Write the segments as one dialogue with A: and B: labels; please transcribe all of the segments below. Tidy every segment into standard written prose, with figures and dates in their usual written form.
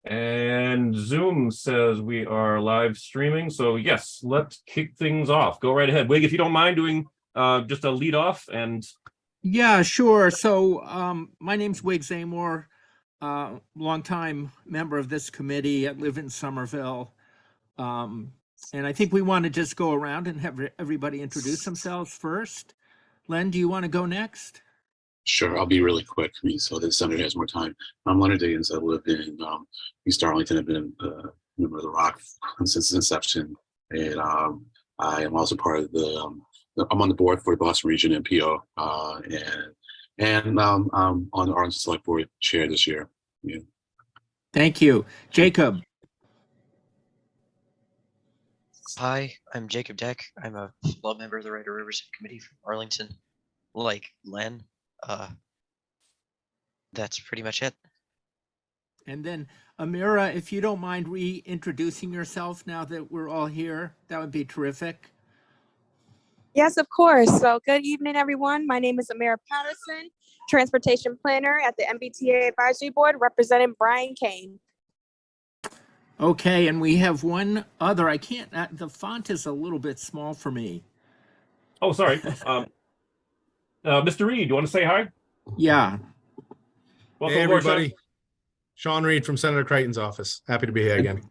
A: And Zoom says we are live streaming. So yes, let's kick things off. Go right ahead. Wig, if you don't mind doing just a lead off and
B: Yeah, sure. So my name's Wig Zamor, longtime member of this committee. I live in Somerville. And I think we want to just go around and have everybody introduce themselves first. Len, do you want to go next?
C: Sure, I'll be really quick for me so the senator has more time. I'm Leonard Diggins. I live in East Arlington. I've been a member of the Rock since its inception. And I am also part of I'm on the board for the Boston Region MPO. And I'm on the Arlington Select Board chair this year. Yeah.
B: Thank you. Jacob.
D: Hi, I'm Jacob Deck. I'm a fellow member of the Writer Oversight Committee from Arlington. Like Len, that's pretty much it.
B: And then Amira, if you don't mind reintroducing yourself now that we're all here, that would be terrific.
E: Yes, of course. So good evening, everyone. My name is Amira Patterson, Transportation Planner at the MBTA Advisory Board, representing Brian Kane.
B: Okay, and we have one other. I can't, the font is a little bit small for me.
A: oh, sorry. Mr. Reed, you want to say hi?
B: Yeah.
A: Welcome
F: Hey,
A: aboard,
F: everybody. Sean Reed from Senator Creighton's office. Happy to be here again.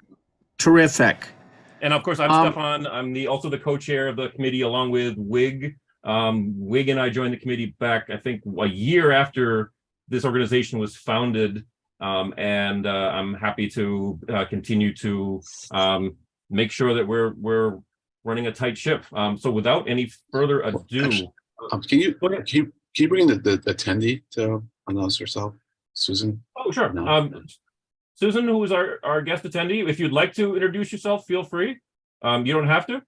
B: Terrific.
A: And of course, I'm Stefan. I'm also the co-chair of the committee along with Wig. Wig and I joined the committee back, I think, a year after this organization was founded. And I'm happy to continue to make sure that we're running a tight ship. So without any further ado,
C: Can you bring the attendee to announce herself, Susan?
A: Oh, sure.
C: No.
A: Susan, who is our guest attendee, if you'd like to introduce yourself, feel free. You don't have to.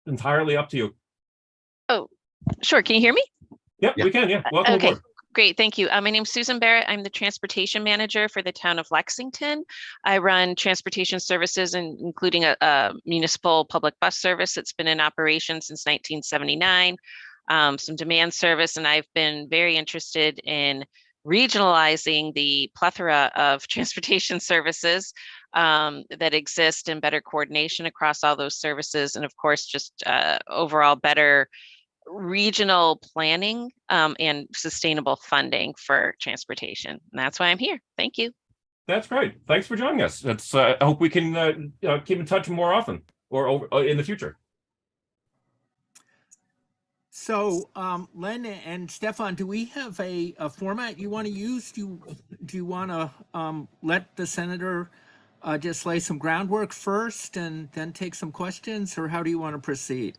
A: Entirely up to you.
G: Oh, sure. Can you hear me?
A: Yep, yeah. We can. Yeah. Welcome
G: okay.
A: aboard.
G: Great, thank you. My name's Susan Barrett. I'm the transportation manager for the town of Lexington. I run transportation services, including a municipal public bus service that's been in operation since 1979, some demand service, and I've been very interested in regionalizing the plethora of transportation services that exist and better coordination across all those services, and of course, just overall better regional planning and sustainable funding for transportation. And that's why I'm here. Thank you.
A: That's great. Thanks for joining us. That's I hope we can keep in touch more often or in the future.
B: So Len and Stefan, do we have a format you want to use? Do you want to let the senator just lay some groundwork first and then take some questions, or how do you want to proceed?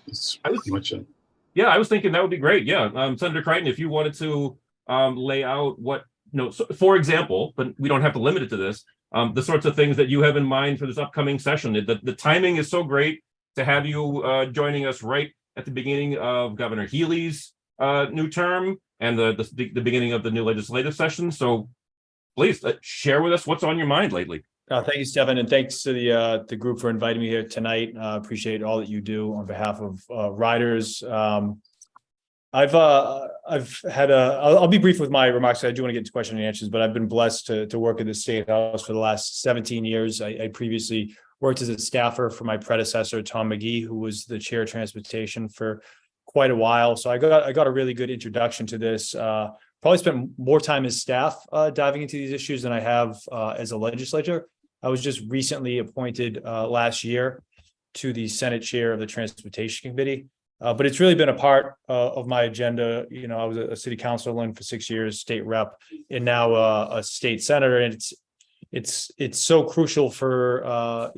C: It's pretty much it.
A: Yeah, I was thinking that would be great. Yeah, Senator Creighton, if you wanted to lay out what, so, for example, but we don't have to limit it to this, the sorts of things that you have in mind for this upcoming session. The timing is so great to have you joining us right at the beginning of Governor Healy's new term and the beginning of the new legislative session. So please share with us what's on your mind lately.
H: Thank you, Stefan, and thanks to the group for inviting me here tonight. Appreciate all that you do on behalf of riders. I've had I'll be brief with my remarks. I do want to get into question and answers, but I've been blessed to work at the State House for the last 17 years. I previously worked as a staffer for my predecessor, Tom McGee, who was the chair of transportation for quite a while. So I got a really good introduction to this. Probably spent more time as staff diving into these issues than I have as a legislator. I was just recently appointed last year to the Senate chair of the Transportation Committee, but it's really been a part of my agenda. You know, I was a city councilman for 6 years, state rep, and now a state senator. And it's so crucial for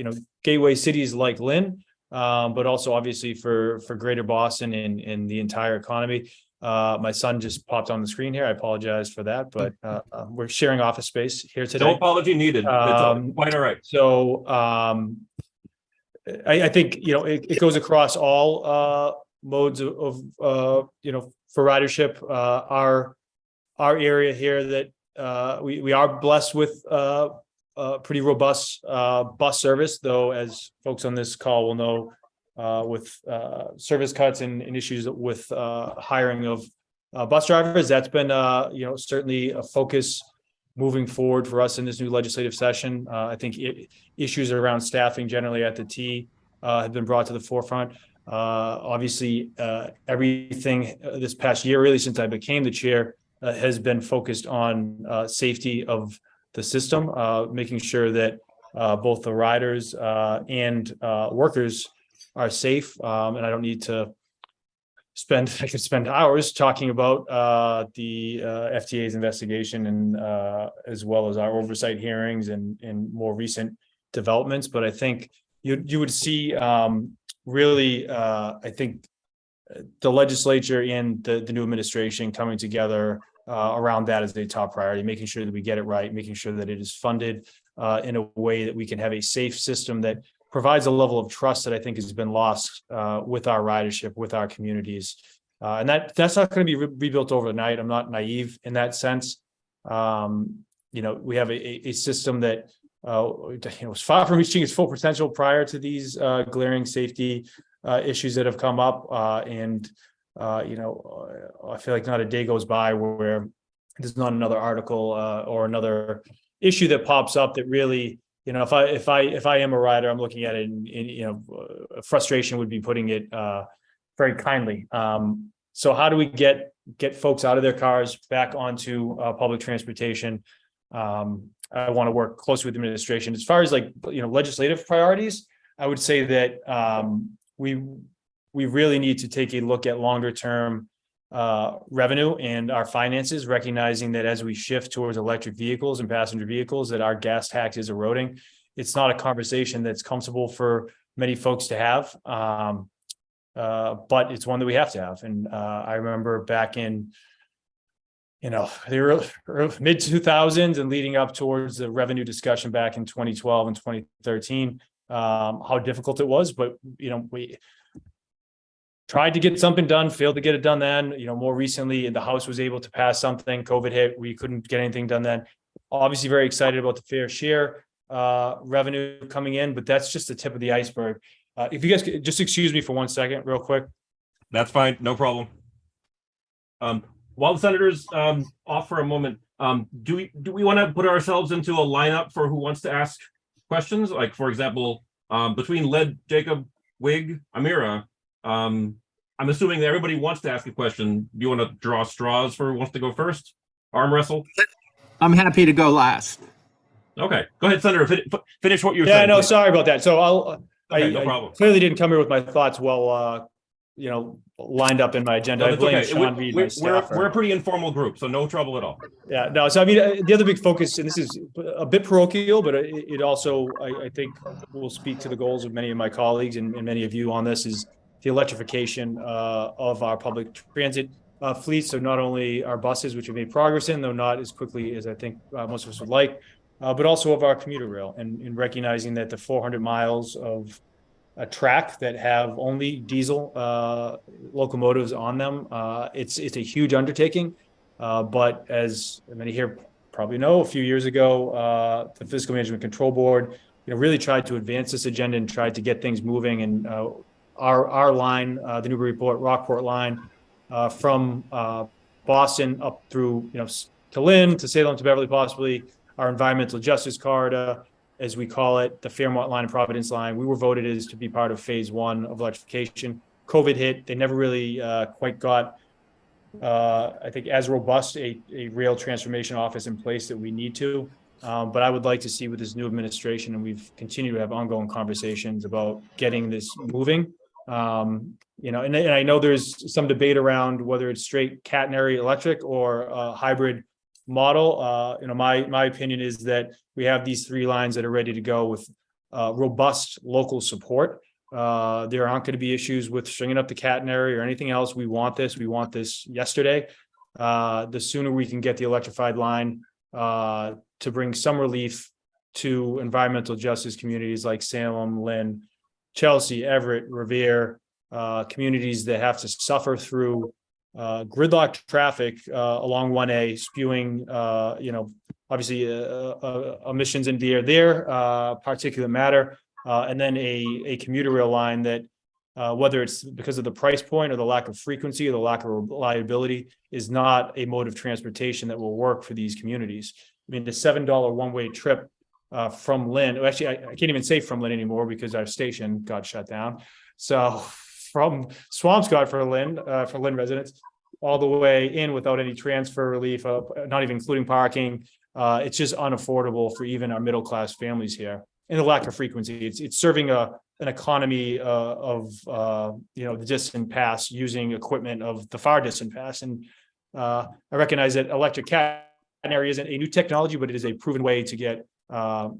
H: gateway cities like Lynn, but also obviously for Greater Boston and the entire economy. My son just popped on the screen here. I apologize for that, but we're sharing office space here today.
A: No apology needed. It's quite all right.
H: So I think, it goes across all modes of for ridership. Our area here that we are blessed with pretty robust bus service, though, as folks on this call will know, with service cuts and issues with hiring of bus drivers. That's been certainly a focus moving forward for us in this new legislative session. I think issues around staffing generally at the T have been brought to the forefront. Obviously, everything this past year, really since I became the chair, has been focused on safety of the system, making sure that both the riders and workers are safe. And I don't need to I could spend hours talking about the FTA's investigation and as well as our oversight hearings and more recent developments. But I think you would see really, I think the legislature and the new administration coming together around that as a top priority, making sure that we get it right, making sure that it is funded in a way that we can have a safe system that provides a level of trust that I think has been lost with our ridership, with our communities. And that's not going to be rebuilt overnight. I'm not naive in that sense. We have a system that was far from reaching its full potential prior to these glaring safety issues that have come up. I feel like not a day goes by where there's not another article or another issue that pops up that really, if I am a rider, I'm looking at it and frustration would be putting it very kindly. So how do we get folks out of their cars back onto public transportation? I want to work closely with the administration. As far as legislative priorities, I would say that we really need to take a look at longer term revenue and our finances, recognizing that as we shift towards electric vehicles and passenger vehicles, that our gas tax is eroding. It's not a conversation that's comfortable for many folks to have, but it's one that we have to have. And I remember back in the mid 2000s and leading up towards the revenue discussion back in 2012 and 2013, how difficult it was, but we tried to get something done, failed to get it done then. More recently, the House was able to pass something. COVID hit, we couldn't get anything done then. Obviously, very excited about the fair share revenue coming in, but that's just the tip of the iceberg. If you guys could just excuse me for 1 second, real quick.
A: That's fine, no problem. While the senators off for a moment, do we want to put ourselves into a lineup for who wants to ask questions? Like, for example, between Led, Jacob, Wig, Amira, I'm assuming that everybody wants to ask a question. Do you want to draw straws for who wants to go first? Arm wrestle?
B: I'm happy to go last.
A: Okay, go ahead, Senator. Finish what you're
H: Yeah,
A: saying.
H: no,
A: please.
H: sorry about that. So
A: No problem.
H: I clearly didn't come here with my thoughts well, lined up in my agenda.
A: No,
H: I
A: that's
H: blame
A: okay.
H: Sean Reed, my staffer.
A: We're a pretty informal group, so no trouble at all.
H: Yeah, no. So I mean, the other big focus, and this is a bit parochial, but it also, I think, will speak to the goals of many of my colleagues and many of you on this, is the electrification of our public transit fleet. So not only our buses, which have made progress in, though not as quickly as I think most of us would like, but also of our commuter rail, and recognizing that the 400 miles of a track that have only diesel locomotives on them, it's a huge undertaking. But as many here probably know, a few years ago, the Fiscal Management Control Board, really tried to advance this agenda and tried to get things moving. And our line, the Newburyport Rockport line, from Boston up through to Lynn, to Salem, to Beverly, possibly our environmental justice corridor, as we call it, the Fairmont line and Providence line. We were voted as to be part of phase 1 of electrification. COVID hit. They never really quite got, I think, as robust a rail transformation office in place that we need to. But I would like to see with this new administration, and we've continued to have ongoing conversations about getting this moving. And I know there's some debate around whether it's straight catenary electric or hybrid model. My opinion is that we have these 3 lines that are ready to go with robust local support. There aren't going to be issues with stringing up the catenary or anything else. We want this yesterday. The sooner we can get the electrified line to bring some relief to environmental justice communities like Salem, Lynn, Chelsea, Everett, Revere, communities that have to suffer through gridlocked traffic along 1A, spewing, obviously emissions into the air there, particulate matter, and then a commuter rail line that, whether it's because of the price point or the lack of frequency or the lack of reliability, is not a mode of transportation that will work for these communities. mean, the $7 one-way trip from Lynn, actually, I can't even say from Lynn anymore because our station got shut down. So from Swampscott for Lynn residents, all the way in without any transfer relief, not even including parking. It's just unaffordable for even our middle-class families here. And the lack of frequency, it's serving an economy of the distant past using equipment of the far distant past. And I recognize that electric catenary isn't a new technology, but it is a proven way to get to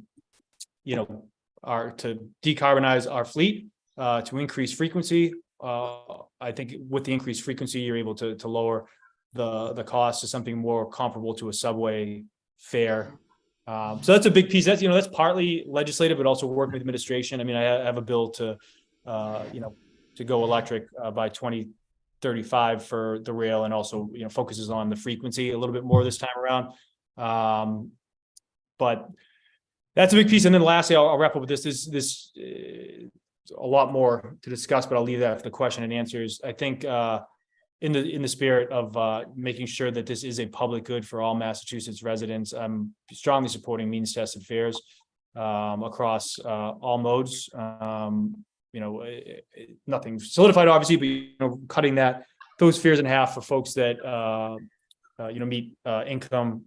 H: decarbonize our fleet, to increase frequency. I think with the increased frequency, you're able to lower the cost to something more comparable to a subway fare. So that's a big piece. That's partly legislative, but also working with administration. I mean, I have a bill to go electric by 2035 for the rail, and also focuses on the frequency a little bit more this time around. But that's a big piece. And then lastly, I'll wrap up with this. A lot more to discuss, but I'll leave that for the question and answers. I think in the spirit of making sure that this is a public good for all Massachusetts residents, I'm strongly supporting means tested fares across all modes. Nothing solidified, obviously, but cutting those fares in half for folks that meet income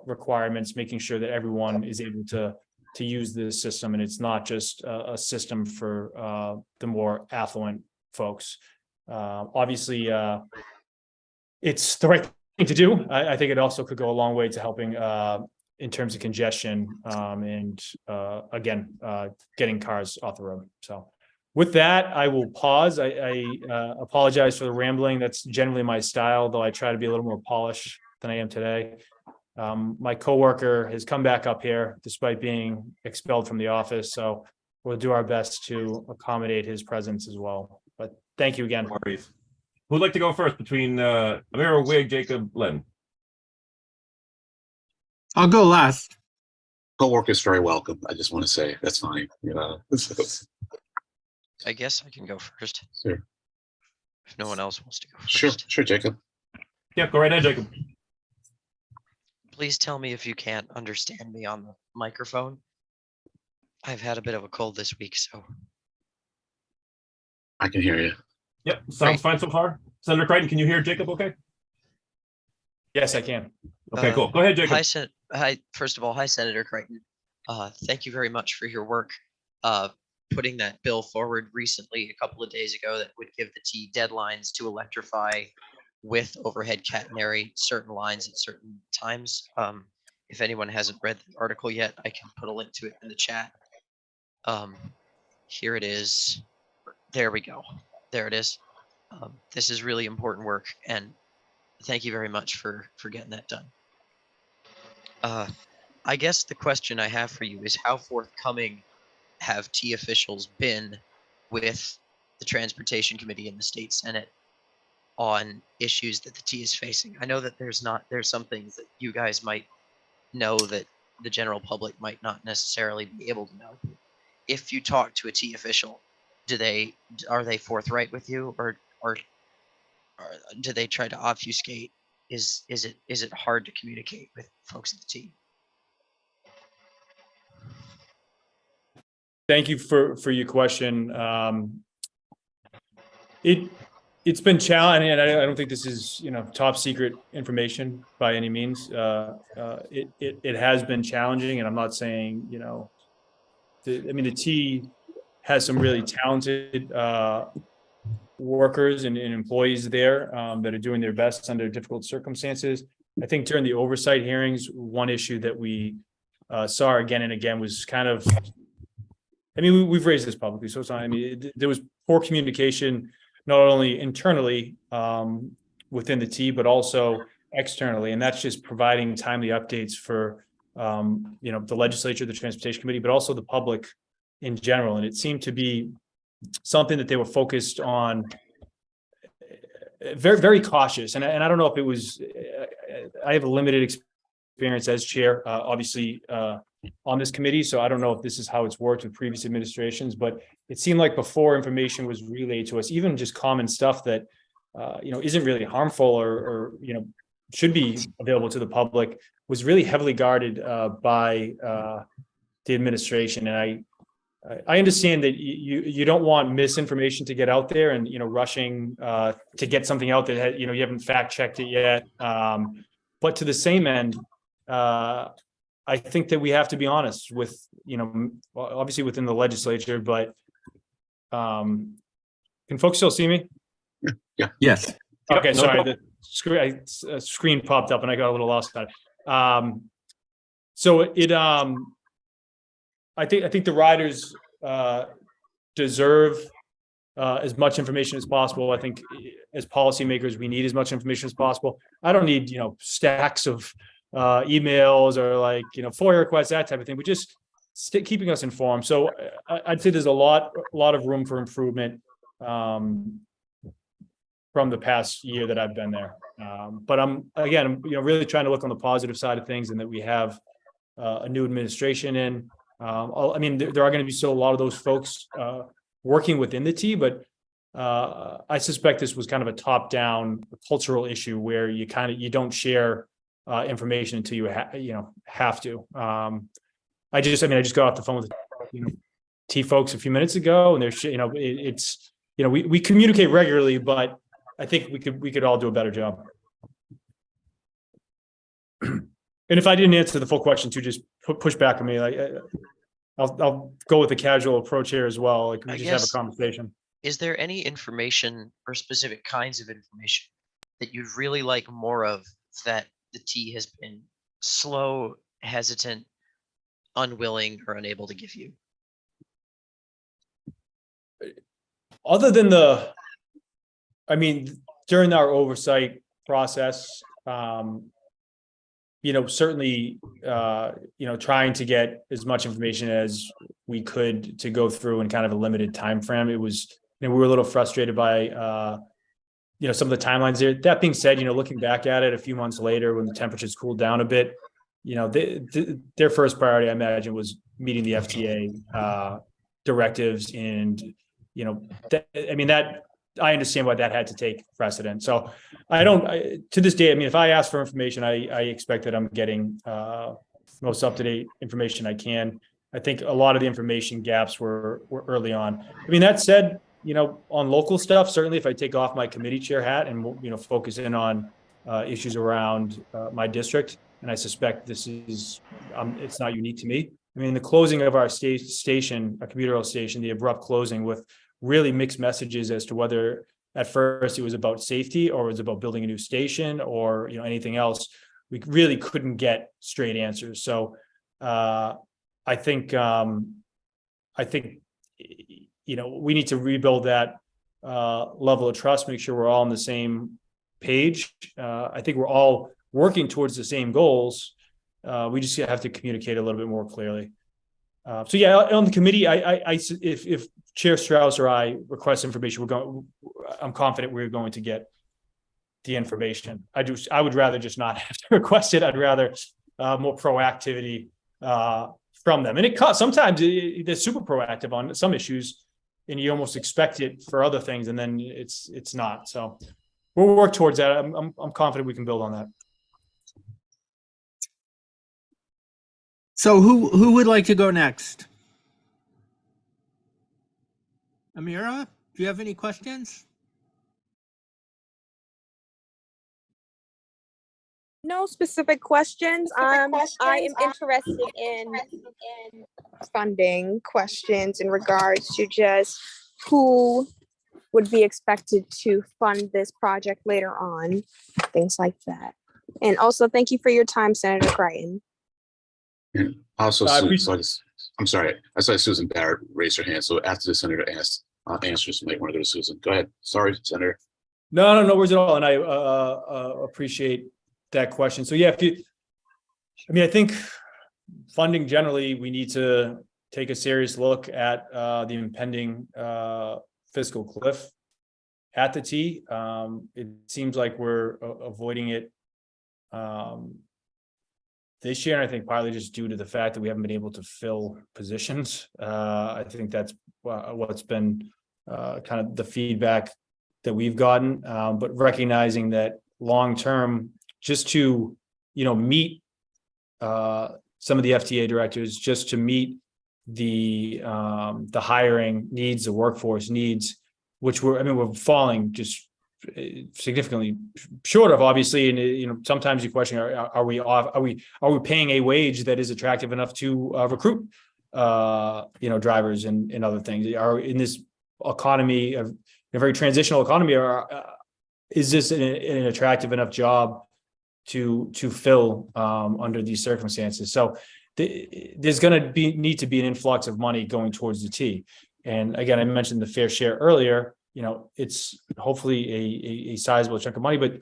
H: requirements, making sure that everyone is able to use this system, and it's not just a system for the more affluent folks. Obviously, it's the right thing to do. I think it also could go a long way to helping in terms of congestion and getting cars off the road. So with that, I will pause. I apologize for the rambling. That's generally my style, though I try to be a little more polished than I am today. My coworker has come back up here despite being expelled from the office, so we'll do our best to accommodate his presence as well. But thank you again.
A: No worries. Who'd like to go first between Amira, Wig, Jacob, Len?
B: I'll go last.
C: Co-worker's very welcome. I just want to say that's fine.
D: I guess I can go first
C: Sure.
D: if no one else wants to go first.
C: Sure, Jacob.
A: Yeah, go right ahead, Jacob.
D: Please tell me if you can't understand me on the microphone. I've had a bit of a cold this week, so.
C: I can hear you.
A: Yep, sounds fine so far. Senator Crichton, can you hear Jacob okay?
H: Yes, I can.
A: Okay, cool. Go ahead, Jacob.
D: First of all, hi, Senator Crichton. Thank you very much for your work putting that bill forward recently, a couple of days ago, that would give the T deadlines to electrify with overhead catenary certain lines at certain times. If anyone hasn't read the article yet, I can put a link to it in the chat. Here it is. There we go. There it is. This is really important work, and thank you very much for getting that done. I guess the question I have for you is, how forthcoming have T officials been with the Transportation Committee and the State Senate on issues that the T is facing? I know that there's some things that you guys might know that the general public might not necessarily be able to know. If you talk to a T official, are they forthright with you, or do they try to obfuscate? Is it hard to communicate with folks at the T?
H: Thank you for your question. It's been challenging, and I don't think this is top secret information by any means. It has been challenging, and I'm not saying the T has some really talented workers and employees there that are doing their best under difficult circumstances. I think during the oversight hearings, one issue that we saw again and again was kind of, we've raised this publicly, so it's not, there was poor communication, not only internally within the T, but also externally. And that's just providing timely updates for, the legislature, the Transportation Committee, but also the public in general. And it seemed to be something that they were focused on, very, very cautious. And I don't know if it was, I have a limited experience as chair, obviously, on this committee. So I don't know if this is how it's worked with previous administrations, but it seemed like before information was relayed to us, even just common stuff that, isn't really harmful or should be available to the public was really heavily guarded by the administration. And I understand that you don't want misinformation to get out there and, rushing to get something out that, you haven't fact checked it yet. But to the same end, I think that we have to be honest with, obviously within the legislature, but can folks still see me?
C: Yeah.
B: Yes.
H: Okay,
A: no
H: sorry,
A: problem.
H: the screen popped up and I got a little lost on it. So I think the riders deserve as much information as possible. I think as policymakers, we need as much information as possible. I don't need, stacks of emails or FOIA requests, that type of thing, but just keeping us informed. So I'd say there's a lot of room for improvement from the past year that I've been there. But I'm really trying to look on the positive side of things, and that we have a new administration in. There are going to be still a lot of those folks working within the T, but I suspect this was kind of a top-down cultural issue where you don't share information until you have to. I just got off the phone with T folks a few minutes ago, and there's we communicate regularly, but I think we could all do a better job. And if I didn't answer the full question too, just push back on me. I'll go with a casual approach here as well. We just have a conversation.
D: Is there any information or specific kinds of information that you'd really like more of that the T has been slow, hesitant, unwilling, or unable to give you?
H: Other than during our oversight process, certainly, trying to get as much information as we could to go through in kind of a limited time frame. It was, we were a little frustrated by, some of the timelines there. That being said, looking back at it a few months later when the temperatures cooled down a bit, their first priority, I imagine, was meeting the FTA directives, and that I understand why that had to take precedent. So to this day, if I ask for information, I expect that I'm getting most up-to-date information I can. I think a lot of the information gaps were early on. That said, on local stuff, certainly if I take off my committee chair hat and, focus in on issues around my district, and I suspect this is, it's not unique to me. The closing of our station, a commuter rail station, the abrupt closing with really mixed messages as to whether at first it was about safety or it was about building a new station or anything else. We really couldn't get straight answers. So I think we need to rebuild that level of trust, make sure we're all on the same page. I think we're all working towards the same goals. We just have to communicate a little bit more clearly. So yeah, on the committee, if Chair Strauss or I request information, I'm confident we're going to get the information. I would rather just not have to request it. I'd rather more proactivity from them. And sometimes they're super proactive on some issues, and you almost expect it for other things, and then it's not. So we'll work towards that. I'm confident we can build on that.
B: So who would like to go next? Amira, do you have any questions?
E: No specific questions. I am interested in funding questions in regards to just who would be expected to fund this project later on, things like that. And also, thank you for your time, Senator Crichton.
C: And also, I'm sorry, I saw Susan Barrett raise her hand. So after the senator answers, you might want to go to Susan. Go ahead. Sorry, Senator.
H: No worries at all. And I appreciate that question. So yeah, I think funding generally, we need to take a serious look at the impending fiscal cliff at the T. It seems like we're avoiding it this year, and I think partly just due to the fact that we haven't been able to fill positions. I think that's what's been kind of the feedback that we've gotten. But recognizing that long term, just to, meet some of the FTA directors, just to meet the hiring needs, the workforce needs, which we're falling just significantly short of, obviously. And sometimes you question, are we paying a wage that is attractive enough to recruit drivers and other things? Are in this economy, a very transitional economy, is this an attractive enough job to fill under these circumstances? So there's going to need to be an influx of money going towards the T. And again, I mentioned the fair share earlier. It's hopefully a sizable chunk of money, but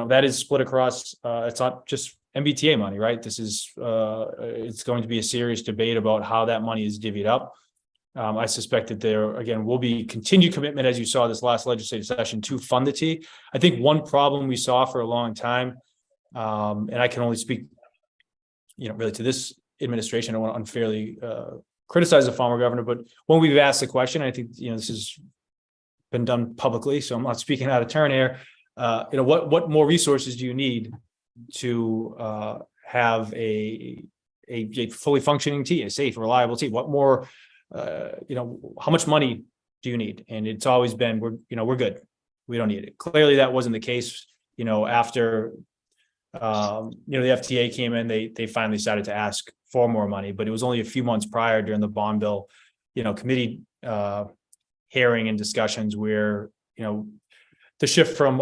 H: that is split across. It's not just MBTA money, right? This is it's going to be a serious debate about how that money is divvied up. I suspect that there again will be continued commitment, as you saw this last legislative session, to fund the T. I think one problem we saw for a long time, and I can only speak, really to this administration. I don't want to unfairly criticize the former governor, but when we've asked the question, I think this has been done publicly, so I'm not speaking out of turn here. What more resources do you need to have a fully functioning T, a safe, reliable T? What more? How much money do you need? And it's always been, we're good. We don't need it. Clearly, that wasn't the case. After the FTA came in, they finally decided to ask for more money, but it was only a few months prior during the bond bill, committee hearing and discussions where, the shift from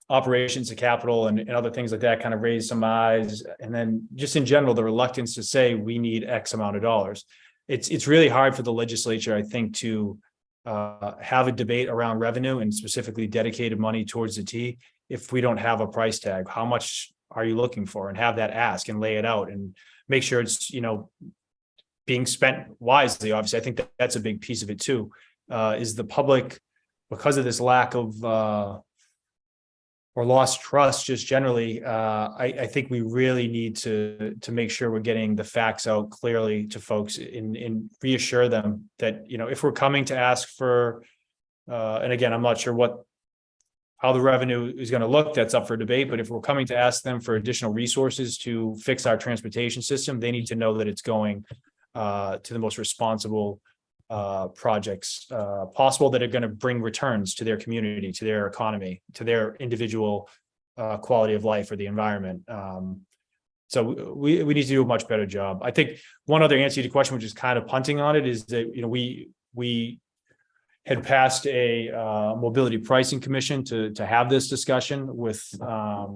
H: operations to capital and other things like that kind of raised some eyes. And then just in general, the reluctance to say we need X amount of dollars. It's really hard for the legislature, I think, to have a debate around revenue and specifically dedicated money towards the T if we don't have a price tag. How much are you looking for? And have that ask and lay it out and make sure it's, being spent wisely. Obviously, I think that's a big piece of it too, is the public, because of this lack of or lost trust just generally. I think we really need to make sure we're getting the facts out clearly to folks and reassure them that, if we're coming to ask for, and again, I'm not sure how the revenue is going to look, that's up for debate, but if we're coming to ask them for additional resources to fix our transportation system, they need to know that it's going to the most responsible projects possible that are going to bring returns to their community, to their economy, to their individual quality of life or the environment. So we need to do a much better job. I think one other answer to the question, which is kind of punting on it, is that we had passed a mobility pricing commission to have this discussion with a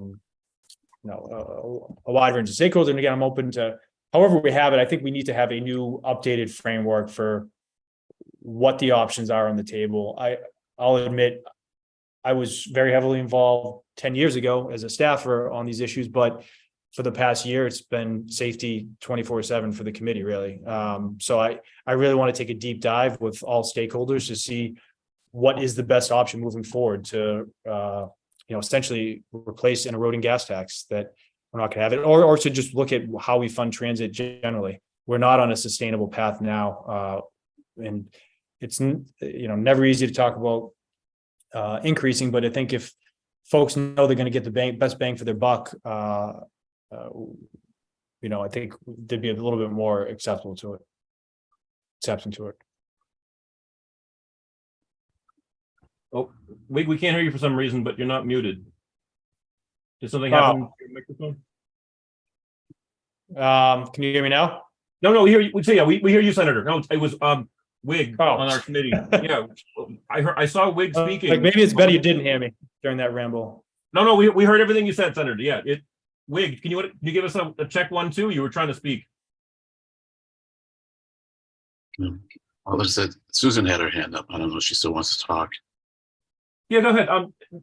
H: wide range of stakeholders. And again, I'm open to however we have it. I think we need to have a new updated framework for what the options are on the table. I'll admit I was very heavily involved 10 years ago as a staffer on these issues, but for the past year, it's been safety 24/7 for the committee, really. So I really want to take a deep dive with all stakeholders to see what is the best option moving forward to, essentially replace an eroding gas tax that we're not going to have it, or to just look at how we fund transit generally. We're not on a sustainable path now. And it's, never easy to talk about increasing, but I think if folks know they're going to get the best bang for their buck, I think there'd be a little bit more acceptance to it.
A: Oh, we can't hear you for some reason, but you're not muted. Did something happen to your microphone?
H: Can you hear me now?
A: No, we hear you. So yeah, we hear you, Senator. No, it was Wig on our committee. Yeah, I saw Wig speaking.
H: Like maybe it's better you didn't hear me during that ramble.
A: No, we heard everything you said, Senator. Yeah, Wig, can you give us a check 1, 2? You were trying to speak.
C: Well, Susan had her hand up. I don't know if she still wants to talk.
A: Yeah, go ahead.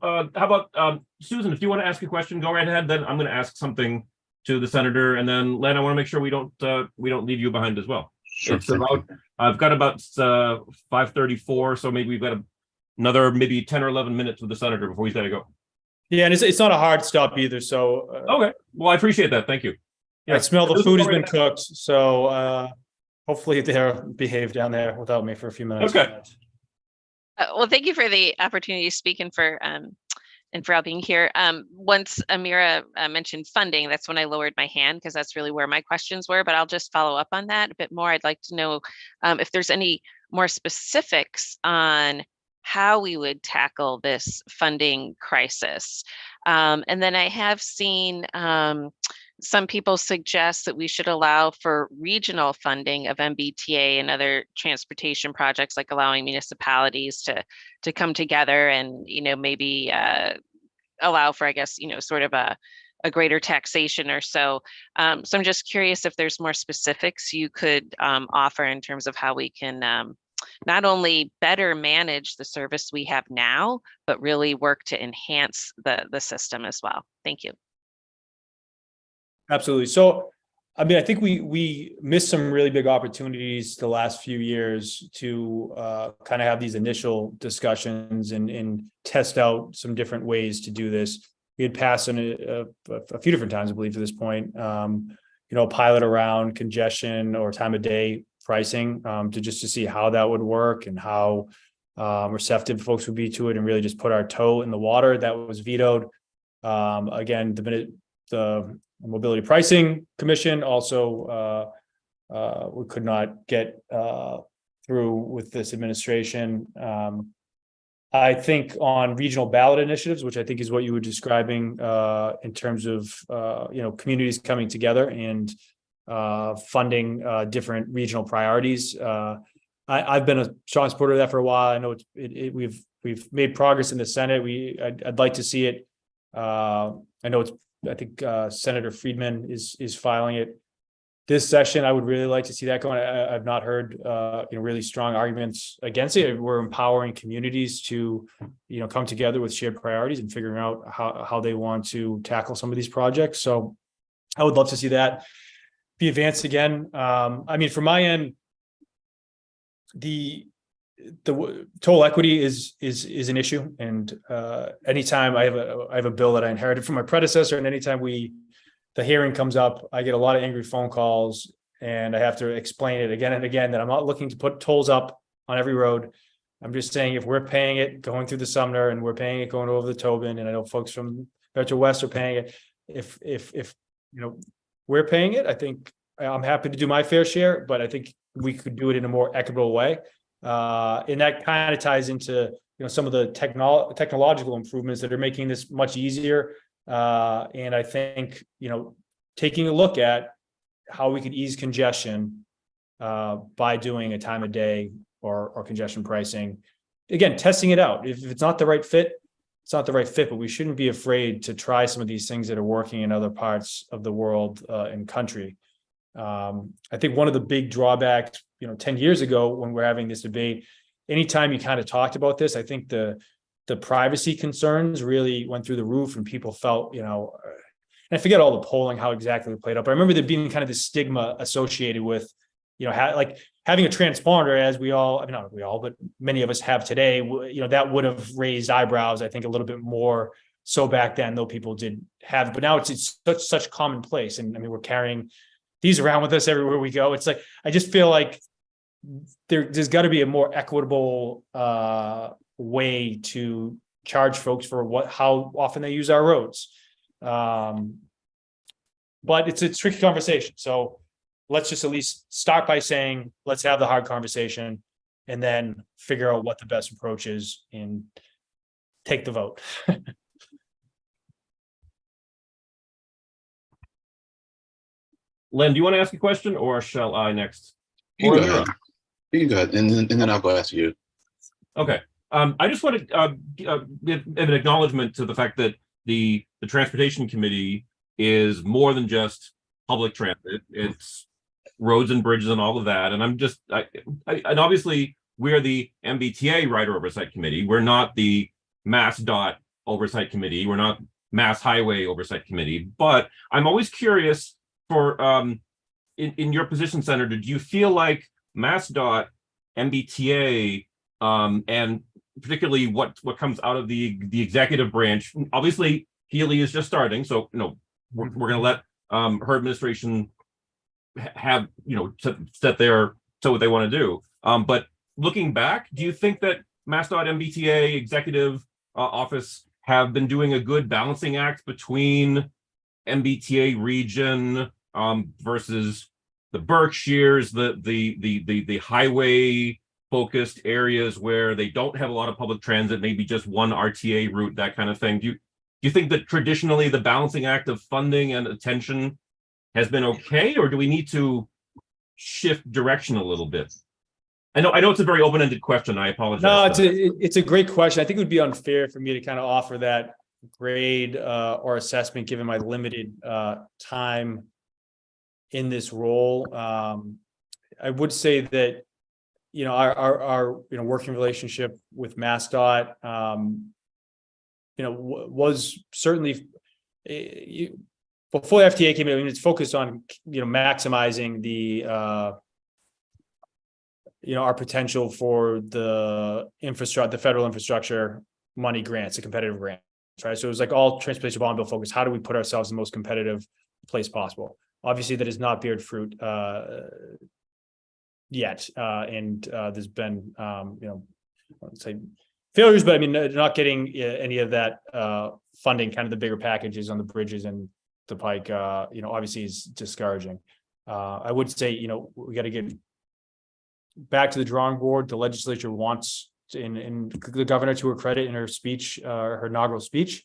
A: How about Susan? If you want to ask a question, go right ahead. Then I'm going to ask something to the senator, and then Len, I want to make sure we don't leave you behind as well.
C: Sure.
A: It's I've got about 5:34, so maybe we've got another maybe 10 or 11 minutes with the senator before he's got to go.
H: Yeah, and it's not a hard stop either. So
A: okay, well, I appreciate that. Thank you.
H: Yeah, I smell the food has been cooked, so hopefully they'll behave down there without me for a few minutes.
A: Okay.
G: Well, thank you for the opportunity to speak and for and for all being here. Once Amira mentioned funding, that's when I lowered my hand because that's really where my questions were, but I'll just follow up on that a bit more. I'd like to know if there's any more specifics on how we would tackle this funding crisis. And then I have seen some people suggest that we should allow for regional funding of MBTA and other transportation projects, like allowing municipalities to come together and, maybe allow for, I guess, sort of a greater taxation or so. So I'm just curious if there's more specifics you could offer in terms of how we can not only better manage the service we have now, but really work to enhance the system as well. Thank you.
H: Absolutely. So, I mean, I think we missed some really big opportunities the last few years to kind of have these initial discussions and test out some different ways to do this. We had passed in a few different times, I believe, to this point, pilot around congestion or time of day pricing to see how that would work and how receptive folks would be to it, and really just put our toe in the water. That was vetoed. Again, the Mobility Pricing Commission also we could not get through with this administration. I think on regional ballot initiatives, which I think is what you were describing in terms of communities coming together and funding different regional priorities. I've been a strong supporter of that for a while. I know we've made progress in the Senate. I'd like to see it. I think Senator Friedman is filing it this session. I would really like to see that going. I've not heard really strong arguments against it. We're empowering communities to come together with shared priorities and figuring out how they want to tackle some of these projects. So I would love to see that be advanced again. I mean, from my end, the toll equity is an issue, and anytime I have a bill that I inherited from my predecessor, and anytime the hearing comes up, I get a lot of angry phone calls, and I have to explain it again and again that I'm not looking to put tolls up on every road. I'm just saying if we're paying it going through the Sumner and we're paying it going over the Tobin, and I know folks from Metro West are paying it, if we're paying it, I think I'm happy to do my fair share, but I think we could do it in a more equitable way. And that kind of ties into some of the technological improvements that are making this much easier. And I think taking a look at how we could ease congestion by doing a time of day or congestion pricing. Again, testing it out. If it's not the right fit, it's not the right fit, but we shouldn't be afraid to try some of these things that are working in other parts of the world and country. I think one of the big drawbacks, 10 years ago when we're having this debate, anytime you kind of talked about this, I think the privacy concerns really went through the roof, and people felt, and I forget all the polling, how exactly it played out, but I remember there being kind of this stigma associated with, like having a transponder, as we all, I mean, not we all, but many of us have today, that would have raised eyebrows, I think, a little bit more so back then, though people did have, but now it's such commonplace. And I mean, we're carrying these around with us everywhere we go. It's like, I just feel like there's got to be a more equitable way to charge folks for how often they use our roads. But it's a tricky conversation. So let's just at least start by saying, let's have the hard conversation and then figure out what the best approach is and take the vote.
A: Len, do you want to ask a question, or shall I next?
C: You go ahead. You can go ahead, and then I'll go ask you.
A: Okay. I just want to give an acknowledgement to the fact that the Transportation Committee is more than just public transit. It's roads and bridges and all of that. And I'm just, and obviously we're the MBTA Rider Oversight Committee. We're not the Mass Dot Oversight Committee. We're not Mass Highway Oversight Committee. But I'm always curious for, in your position, Senator, do you feel like Mass Dot, MBTA, and particularly what comes out of the executive branch? Obviously, Healy is just starting, so we're going to let her administration have set what they want to do. But looking back, do you think that MassDOT MBTA executive office have been doing a good balancing act between MBTA region versus the Berkshires, the highway focused areas where they don't have a lot of public transit, maybe just one RTA route, that kind of thing. Do you think that traditionally the balancing act of funding and attention has been okay, or do we need to shift direction a little bit? I know it's a very open-ended question. I apologize.
H: No, it's a great question. I think it would be unfair for me to kind of offer that grade or assessment given my limited time in this role. I would say that our working relationship with MassDOT was certainly before the FTA came in. I mean, it's focused on maximizing the our potential for the federal infrastructure money grants, the competitive grants, right? So it was like all transportation bond bill focus. How do we put ourselves in the most competitive place possible? Obviously, that has not beared fruit yet, and there's been I wouldn't say failures, but I mean not getting any of that funding. Kind of the bigger packages on the bridges and the pike, obviously is discouraging. I would say we got to get back to the drawing board. The legislature wants, in the governor, to her credit, in her speech, her inaugural speech,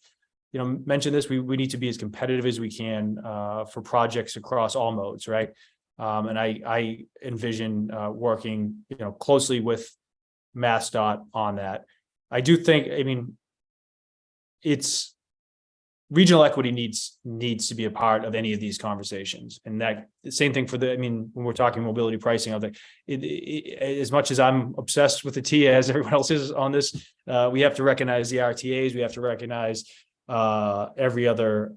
H: mentioned this. We need to be as competitive as we can for projects across all modes, right? And I envision working, closely with MassDOT on that. I do think, it's regional equity needs to be a part of any of these conversations, and that the same thing for when we're talking mobility pricing, as much as I'm obsessed with the T as everyone else is on this, we have to recognize the RTAs. We have to recognize every other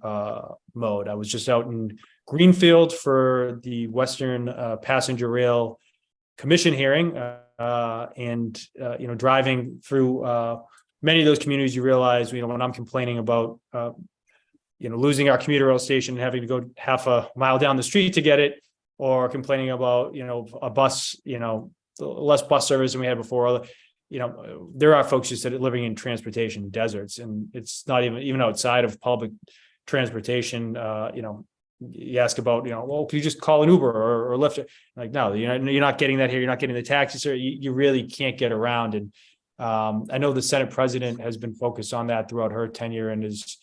H: mode. I was just out in Greenfield for the Western Passenger Rail Commission hearing, and driving through many of those communities, you realize, when I'm complaining about losing our commuter rail station and having to go half a mile down the street to get it, or complaining about a bus, less bus service than we had before. There are folks just living in transportation deserts, and it's not even outside of public transportation. You ask about, well, can you just call an Uber or Lyft? Like, no, you're not getting that here. You're not getting the taxi, sir. You really can't get around. And I know the Senate president has been focused on that throughout her tenure, and is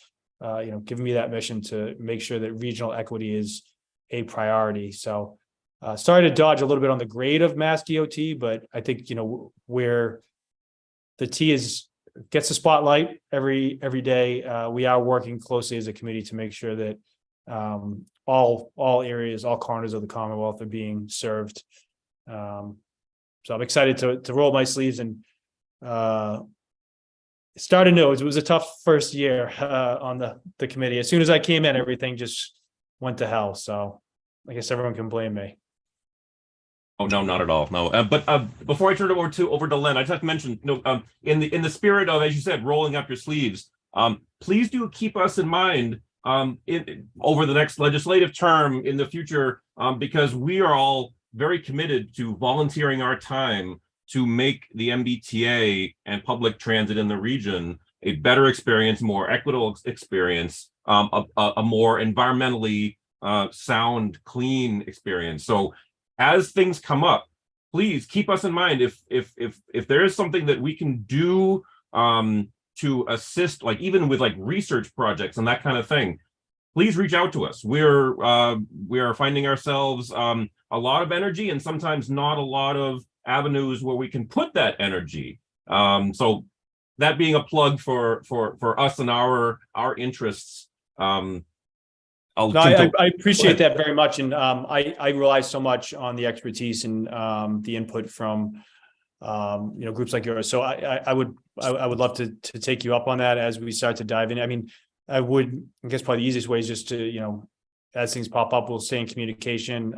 H: giving me that mission to make sure that regional equity is a priority. So sorry to dodge a little bit on the grade of Mass DOT, but I think where the T gets the spotlight every day, we are working closely as a committee to make sure that all areas, all corners of the Commonwealth are being served. So I'm excited to roll my sleeves and start anew. It was a tough first year on the committee. As soon as I came in, everything just went to hell. So I guess everyone can blame me.
A: Oh, no, not at all. No, but before I turn it over to Len, I just have to mention, in the spirit of, as you said, rolling up your sleeves, please do keep us in mind over the next legislative term in the future, because we are all very committed to volunteering our time to make the MBTA and public transit in the region a better experience, more equitable experience, a more environmentally sound, clean experience. So as things come up, please keep us in mind. If there is something that we can do to assist, like even with like research projects and that kind of thing, please reach out to us. We are finding ourselves a lot of energy and sometimes not a lot of avenues where we can put that energy. So that being a plug for us and our interests. I
H: appreciate that very much, and I rely so much on the expertise and the input from groups like yours. So I would love to take you up on that as we start to dive in. I guess probably the easiest way is just to as things pop up, we'll stay in communication.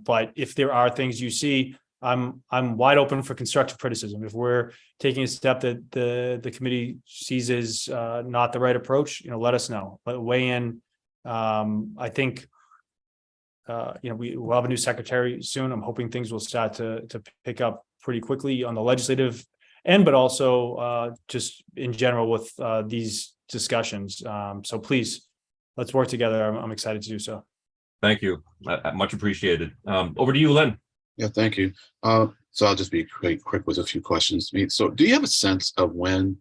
H: But if there are things you see, I'm wide open for constructive criticism. If we're taking a step that the committee sees as not the right approach, let us know. But weigh in. I think we'll have a new secretary soon. I'm hoping things will start to pick up pretty quickly on the legislative but also just in general with these discussions. So please, let's work together. I'm excited to do so.
A: Thank you. Much appreciated. Over to you, Len.
C: Yeah, thank you. So I'll just be quick with a few questions. I mean, so do you have a sense of when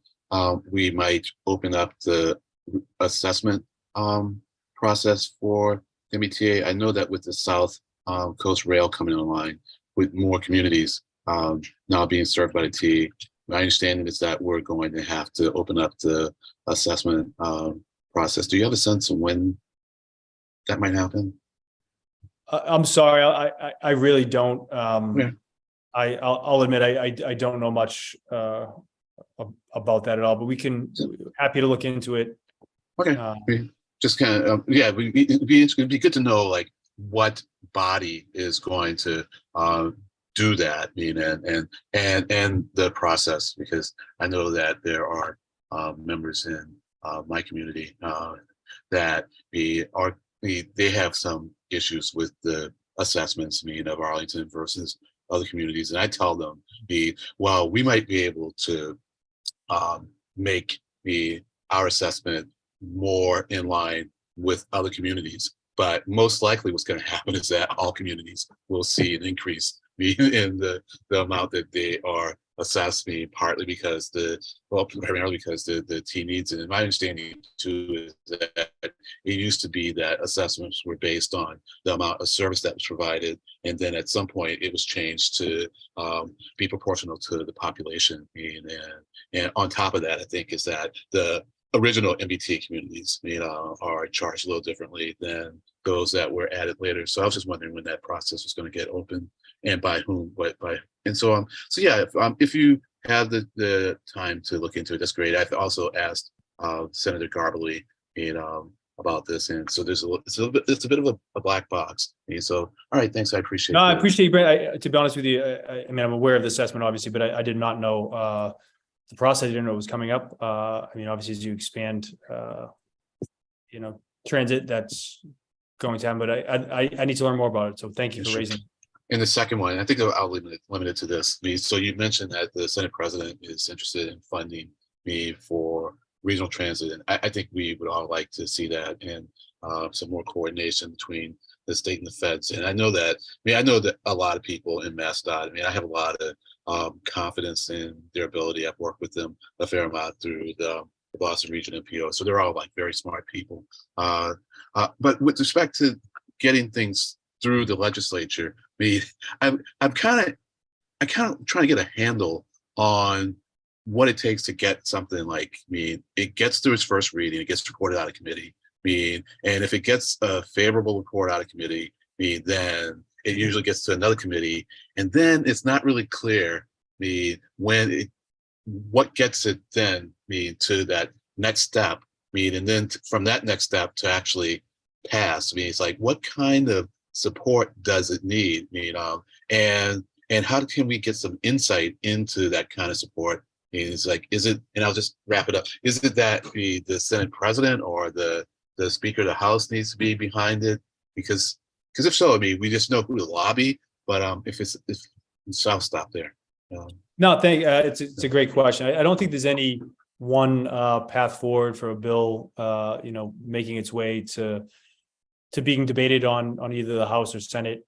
C: we might open up the assessment process for MBTA? I know that with the South Coast Rail coming online, with more communities now being served by the T, my understanding is that we're going to have to open up the assessment process. Do you have a sense of when that might happen?
H: I'm sorry, I really don't.
C: Yeah.
H: I'll admit I don't know much about that at all, but happy to look into it.
C: Okay. Just kind of yeah, it'd be good to know like what body is going to do that, and the process, because I know that there are members in my community that they have some issues with the assessments, of Arlington versus other communities, and I tell them, well, we might be able to make our assessment more in line with other communities, but most likely what's going to happen is that all communities will see an increase in the amount that they are assessed, primarily because the T needs it. And my understanding too is that it used to be that assessments were based on the amount of service that was provided, and then at some point it was changed to be proportional to the population. And on top of that, I think is that the original MBTA communities, are charged a little differently than those that were added later. So I was just wondering when that process was going to get open and by whom, and so on. So yeah, if you have the time to look into it, that's great. I've also asked Senator Garbely, about this, and so it's a bit of a black box. So all right, thanks. I appreciate.
H: No, I appreciate you, Brent. To be honest with you, I mean, I'm aware of the assessment, obviously, but I did not know the process. I didn't know it was coming up. I mean, obviously, as you expand, transit, that's going to happen. But I need to learn more about it. So thank you for raising it.
C: And the second one, I think I'll limit it to this. So you mentioned that the Senate President is interested in funding for regional transit, and I think we would all like to see that, and some more coordination between the state and the feds. And I know that a lot of people in MassDOT. I have a lot of confidence in their ability. I've worked with them a fair amount through the Boston Region NPO, so they're all like very smart people. But with respect to getting things through the legislature, I'm kind of trying to get a handle on what it takes to get something like, it gets through its first reading, it gets reported out of committee, and if it gets a favorable report out of committee, then it usually gets to another committee, and then it's not really clear what gets it then to that next step, and then from that next step to actually pass. It's like, what kind of support does it need, and how can we get some insight into that kind of support? It's like, is it, and I'll just wrap it up, is it that the Senate President or the Speaker of the House needs to be behind it? Because if so, we just know who to lobby, but so I'll stop there.
H: No, it's a great question. I don't think there's any one path forward for a bill, making its way to being debated on either the House or Senate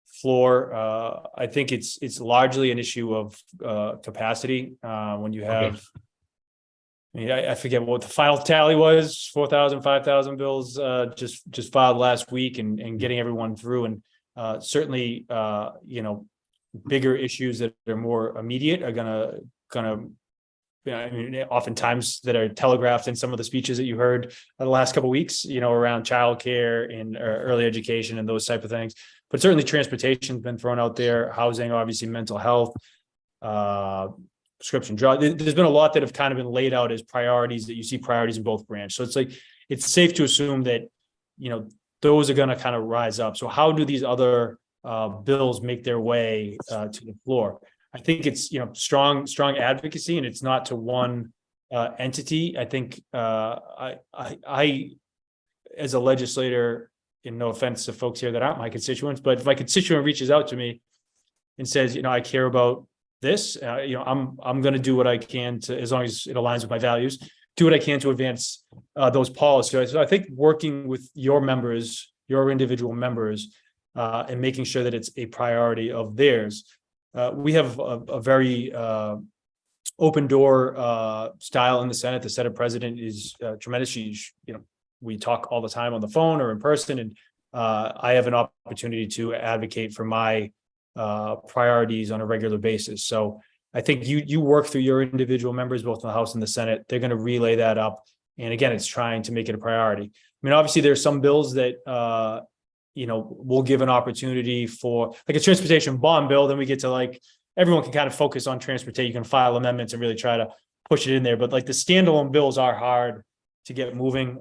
H: floor. I think it's largely an issue of capacity. When you have, I forget what the final tally was, 4,000, 5,000 bills just filed last week, and getting everyone through, and certainly bigger issues that are more immediate are gonna oftentimes that are telegraphed in some of the speeches that you heard the last couple of weeks, around childcare and early education and those type of things. But certainly transportation has been thrown out there, housing, obviously mental health, prescription drug. There's been a lot that have kind of been laid out as priorities, that you see priorities in both branches. So it's like, it's safe to assume that, those are going to kind of rise up. So how do these other bills make their way to the floor? I think it's, strong advocacy, and it's not to one entity. I think I, as a legislator, and no offense to folks here that aren't my constituents, but if my constituent reaches out to me and says, I care about this. I'm going to do what I can to, as long as it aligns with my values, do what I can to advance those policies. So I think working with your members, your individual members, and making sure that it's a priority of theirs. We have a very open door style in the Senate. The Senate president is tremendous. We talk all the time on the phone or in person, and I have an opportunity to advocate for my priorities on a regular basis. So I think you work through your individual members, both in the House and the Senate. They're going to relay that up. And again, it's trying to make it a priority. I mean, obviously, there's some bills that, we'll give an opportunity for, like a transportation bond bill. Then we get to, like, everyone can kind of focus on transportation. You can file amendments and really try to push it in there. But like the standalone bills are hard to get moving.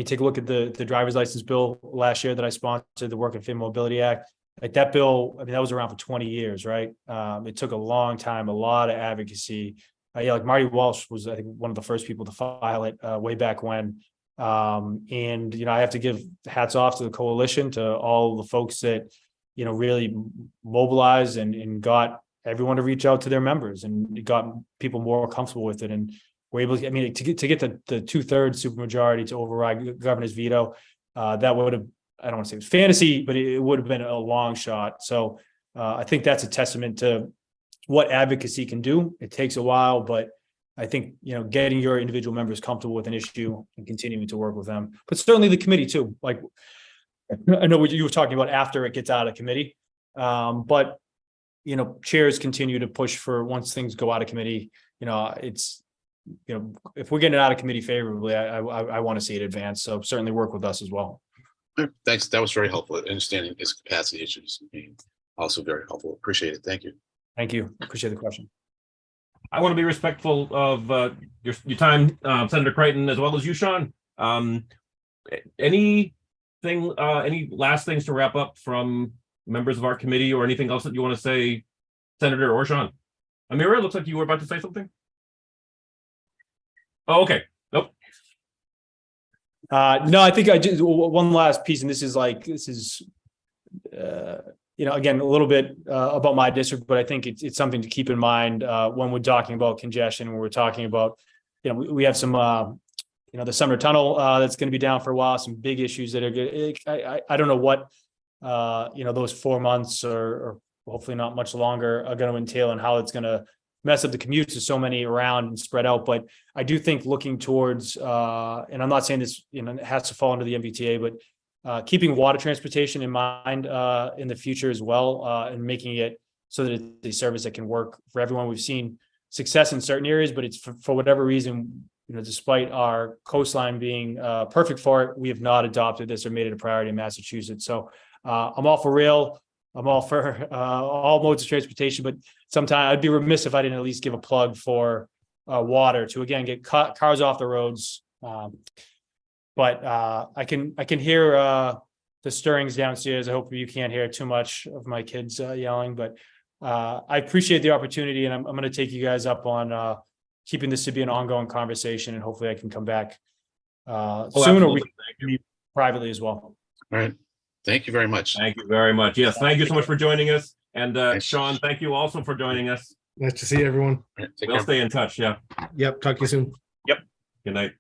H: Take a look at the driver's license bill last year that I sponsored, the Work and Family Mobility Act. Like that bill, I mean, that was around for 20 years, right? It took a long time, a lot of advocacy. Like Marty Walsh was, I think, one of the first people to file it way back when. And I have to give hats off to the coalition, to all the folks that, really mobilized and got everyone to reach out to their members, and it got people more comfortable with it. And we're able to, to get the 2/3 supermajority to override the governor's veto. That would have, I don't want to say it was fantasy, but it would have been a long shot. So I think that's a testament to what advocacy can do. It takes a while, but I think, getting your individual members comfortable with an issue and continuing to work with them, but certainly the committee too. Like, I know what you were talking about after it gets out of committee, but, chairs continue to push for, once things go out of committee, it's, if we're getting it out of committee favorably, I want to see it advance. So certainly work with us as well.
C: Thanks. That was very helpful. Understanding his capacity issues being also very helpful. Appreciate it. Thank you.
H: Thank you. Appreciate the question.
A: I want to be respectful of your time, Senator Crichton, as well as you, Sean. Any last things to wrap up from members of our committee, or anything else that you want to say, Senator or Sean? Amira, it looks like you were about to say something. Oh, okay. Nope.
H: No, I think I just, one last piece, and this is again, a little bit about my district, but I think it's something to keep in mind when we're talking about congestion, when we're talking about, we have some, the Sumner Tunnel that's going to be down for a while, some big issues that are good. I don't know what, those 4 months or hopefully not much longer are going to entail, and how it's going to mess up the commutes of so many around and spread out. But I do think looking towards, and I'm not saying this, it has to fall under the MBTA, but keeping water transportation in mind in the future as well, and making it so that it's a service that can work for everyone. We've seen success in certain areas, but it's for whatever reason, despite our coastline being perfect for it, we have not adopted this or made it a priority in Massachusetts. So I'm all for rail. I'm all for all modes of transportation, but sometimes I'd be remiss if I didn't at least give a plug for water to, again, get cars off the roads. But I can hear the stirrings downstairs. I hope you can't hear too much of my kids yelling, but I appreciate the opportunity, and I'm going to take you guys up on keeping this to be an ongoing conversation, and hopefully I can come back soon, or we can meet privately as well.
C: All right. Thank you very much.
A: Thank you very much. Yes, thank you so much for joining us. And Sean, thank you also for joining us.
F: Nice to see everyone.
C: All right, take
A: We'll
C: care.
A: stay in touch. Yeah.
F: Yep. Talk to you soon.
A: Good night.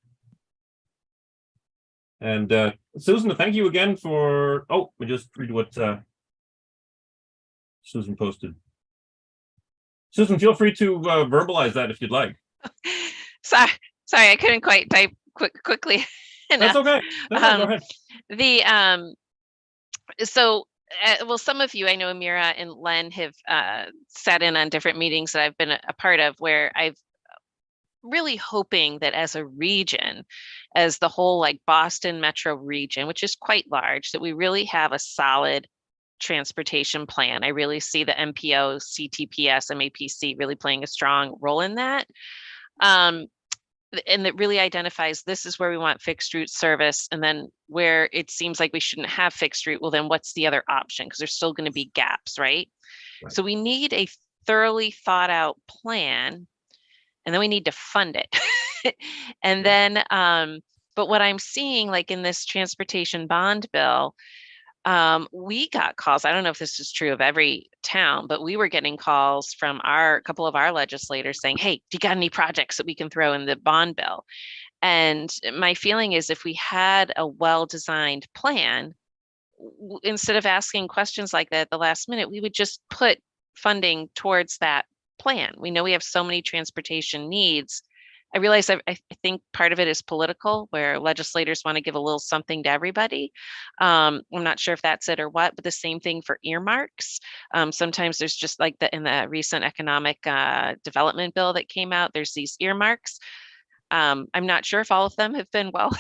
A: And Susan, thank you again for, we just read what Susan posted. Susan, feel free to verbalize that if you'd like.
G: Sorry, I couldn't quite type quickly enough.
A: That's okay. No, go ahead.
G: So, some of you, I know Amira and Len have sat in on different meetings that I've been a part of, where I've really hoping that as a region, as the whole like Boston metro region, which is quite large, that we really have a solid transportation plan. I really see the MPO, CTPS, MAPC really playing a strong role in that. And that really identifies this is where we want fixed route service, and then where it seems like we shouldn't have fixed route, well, then what's the other option? Because there's still going to be gaps, right? So we need a thoroughly thought out plan, and then we need to fund it. And then, but what I'm seeing, like in this transportation bond bill, We got calls. I don't know if this is true of every town, but we were getting calls from a couple of our legislators saying, hey, do you got any projects that we can throw in the bond bill? And my feeling is if we had a well-designed plan, instead of asking questions like that at the last minute, we would just put funding towards that plan. We know we have so many transportation needs. I realize I think part of it is political, where legislators want to give a little something to everybody. I'm not sure if that's it or what, but the same thing for earmarks. Sometimes there's just like in the recent economic development bill that came out, there's these earmarks. I'm not sure if all of them have been well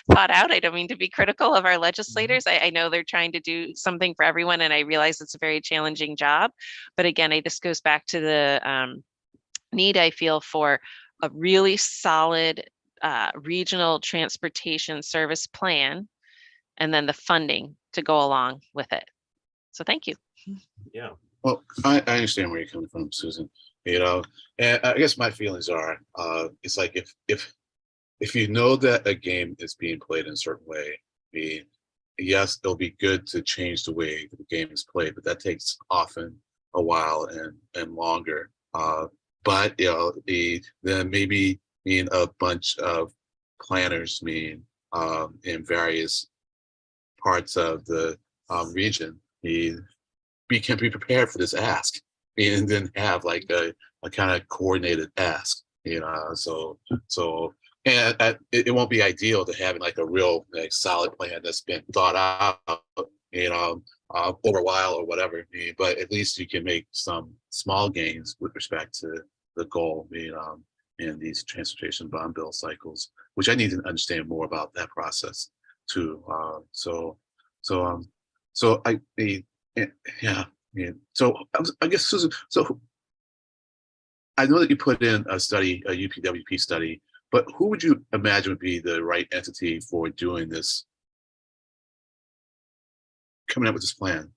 G: thought out. I don't mean to be critical of our legislators. I know they're trying to do something for everyone, and I realize it's a very challenging job. But again, this goes back to the need I feel for a really solid regional transportation service plan, and then the funding to go along with it. So thank you.
A: Yeah.
C: Well, I understand where you're coming from, Susan. You know, and I guess my feelings are, it's like if you know that a game is being played in a certain way, yes, it'll be good to change the way the game is played, but that takes often a while and longer. But you know, then maybe a bunch of planners in various parts of the region can be prepared for this ask, and then have like a kind of coordinated ask, you know. And it won't be ideal to having like a real like solid plan that's been thought out, you know, over a while or whatever. But at least you can make some small gains with respect to the goal, in these transportation bond bill cycles, which I need to understand more about that process too. So I guess, Susan, so I know that you put in a study, a UPWP study, but who would you imagine would be the right entity for doing this, coming up with this plan?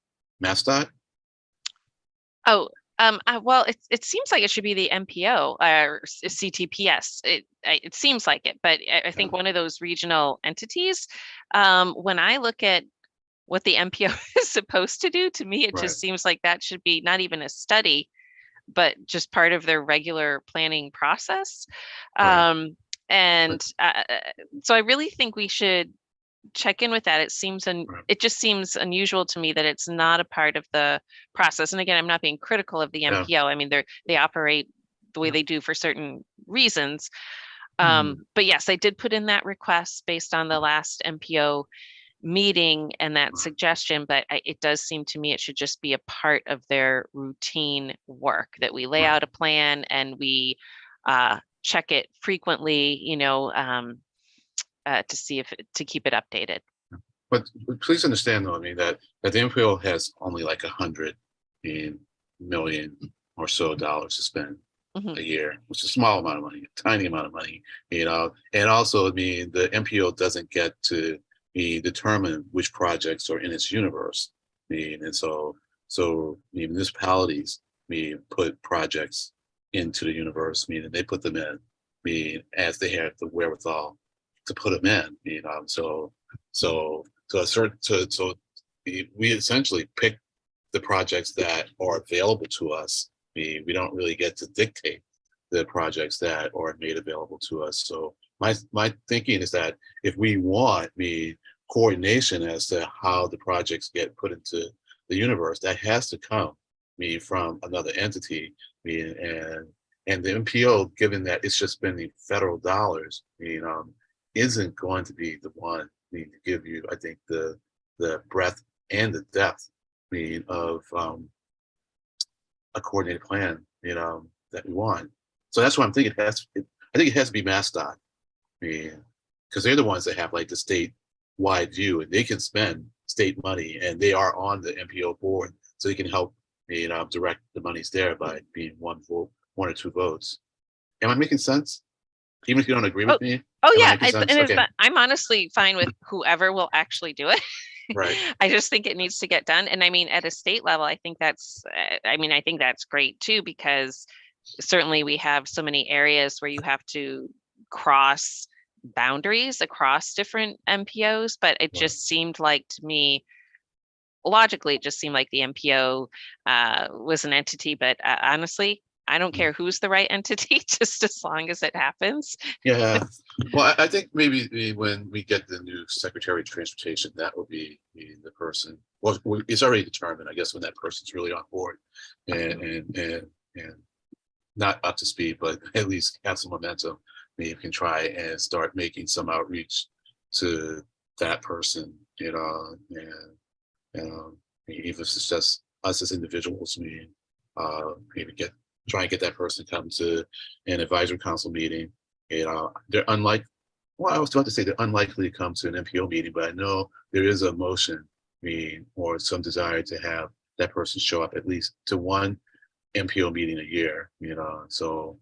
C: MassDOT?
G: Oh, well, it seems like it should be the MPO or CTPS. It seems like it, but I think one of those regional entities. When I look at what the MPO is supposed to do, to me, it just seems like that should be not even a study, but just part of their regular planning process. And so I really think we should check in with that. It just seems unusual to me that it's not a part of the process. And again, I'm not being critical of the MPO. I mean, they operate the way they do for certain reasons. But yes, I did put in that request based on the last MPO meeting and that suggestion, but it does seem to me it should just be a part of their routine work, that we lay out a plan and we check it frequently, to see to keep it updated.
C: But please understand, though, that the MPO has only like $100 million or so dollars to spend a year, which is a small amount of money, a tiny amount of money, And also, the MPO doesn't get to determine which projects are in its universe. And so municipalities put projects into the universe, meaning they put them in, as they have the wherewithal to put them in. So we essentially pick the projects that are available to us. We don't really get to dictate the projects that are made available to us. So my thinking is that if we want coordination as to how the projects get put into the universe, that has to come from another entity. And the MPO, given that it's just spending federal dollars, isn't going to be the one to give you, I think, the breadth and the depth of a coordinated plan that we want. So that's why I'm thinking I think it has to be MassDOT, because they're the ones that have like the state-wide view, and they can spend state money, and they are on the MPO board, so they can help direct the monies there by being one or two votes. Am I making sense? Even if you don't agree with me?
G: Oh yeah, I'm honestly fine with whoever will actually do it.
C: Right.
G: I just think it needs to get done. And I mean, at a state level, I think that's great too, because certainly we have so many areas where you have to cross boundaries across different MPOs, but it just seemed like to me logically, it just seemed like the MPO was an entity, but honestly, I don't care who's the right entity, just as long as it happens.
C: Yeah, well, I think maybe when we get the new Secretary of Transportation, that will be the person. Well, it's already determined, I guess, when that person's really on board and not up to speed, but at least have some momentum. Maybe we can try and start making some outreach to that person, you know, and even if it's just us as individuals, maybe try and get that person to come to an advisory council meeting. They're unlike, well, I was about to say they're unlikely to come to an MPO meeting, but I know there is a motion, or some desire to have that person show up at least to one MPO meeting a year, you know. So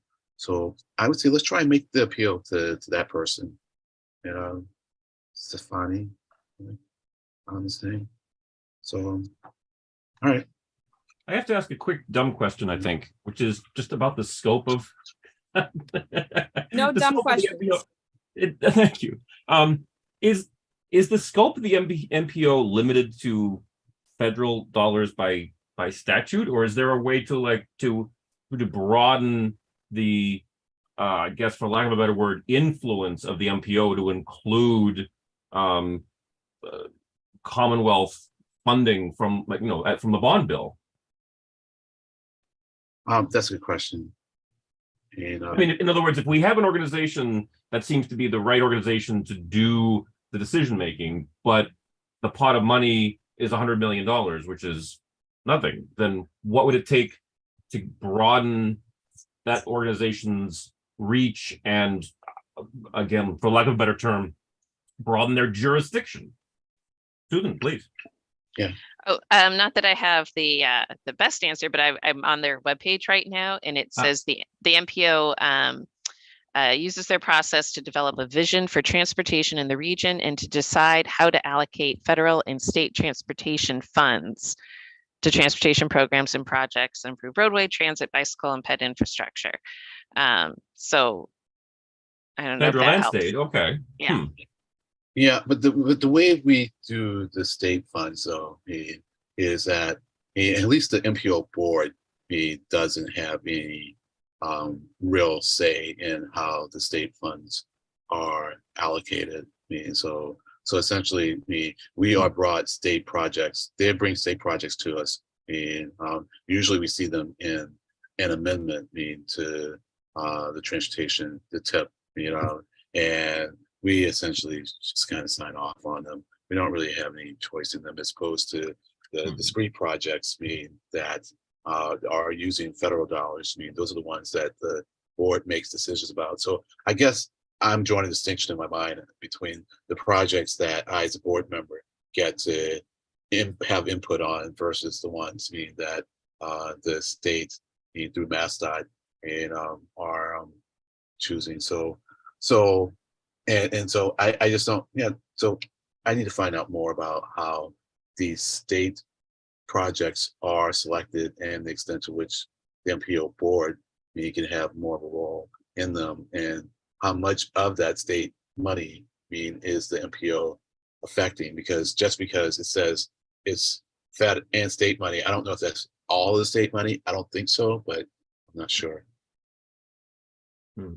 C: I would say let's try and make the appeal to that person, you know, Stefani, on this thing. So, all right.
A: I have to ask a quick dumb question, I think, which is just about the scope of.
E: No
A: the
E: dumb
A: scope of the
E: questions.
A: MPO. Thank you. Is the scope of the MPO limited to federal dollars by statute, or is there a way to broaden the I guess, for lack of a better word, influence of the MPO to include Commonwealth funding from from the bond bill?
C: That's a good question. And
A: I mean, in other words, if we have an organization that seems to be the right organization to do the decision making, but the pot of money is $100 million, which is nothing, then what would it take to broaden that organization's reach and, again, for lack of a better term, broaden their jurisdiction? Susan, please.
C: Yeah.
G: Oh, not that I have the best answer, but I'm on their webpage right now, and it says the MPO uses their process to develop a vision for transportation in the region and to decide how to allocate federal and state transportation funds to transportation programs and projects, improve roadway, transit, bicycle, and ped infrastructure. So I don't know if
A: Federal
G: that
A: and
G: helps.
A: state, okay.
G: Yeah.
C: Yeah, but the way we do the state funds, though, is that at least the MPO board doesn't have any real say in how the state funds are allocated. So essentially, we are brought state projects. They bring state projects to us, and usually we see them in an amendment to the transportation, the TIP, and we essentially just kind of sign off on them. We don't really have any choice in them, as opposed to the discrete projects that are using federal dollars. Those are the ones that the board makes decisions about. So I guess I'm drawing a distinction in my mind between the projects that I, as a board member, get to have input on versus the ones that the state through MassDOT are choosing. So I just don't, so I need to find out more about how these state projects are selected and the extent to which the MPO board can have more of a role in them, and how much of that state money is the MPO affecting. Because just because it says it's fed and state money, I don't know if that's all the state money. I don't think so, but I'm not sure.
A: To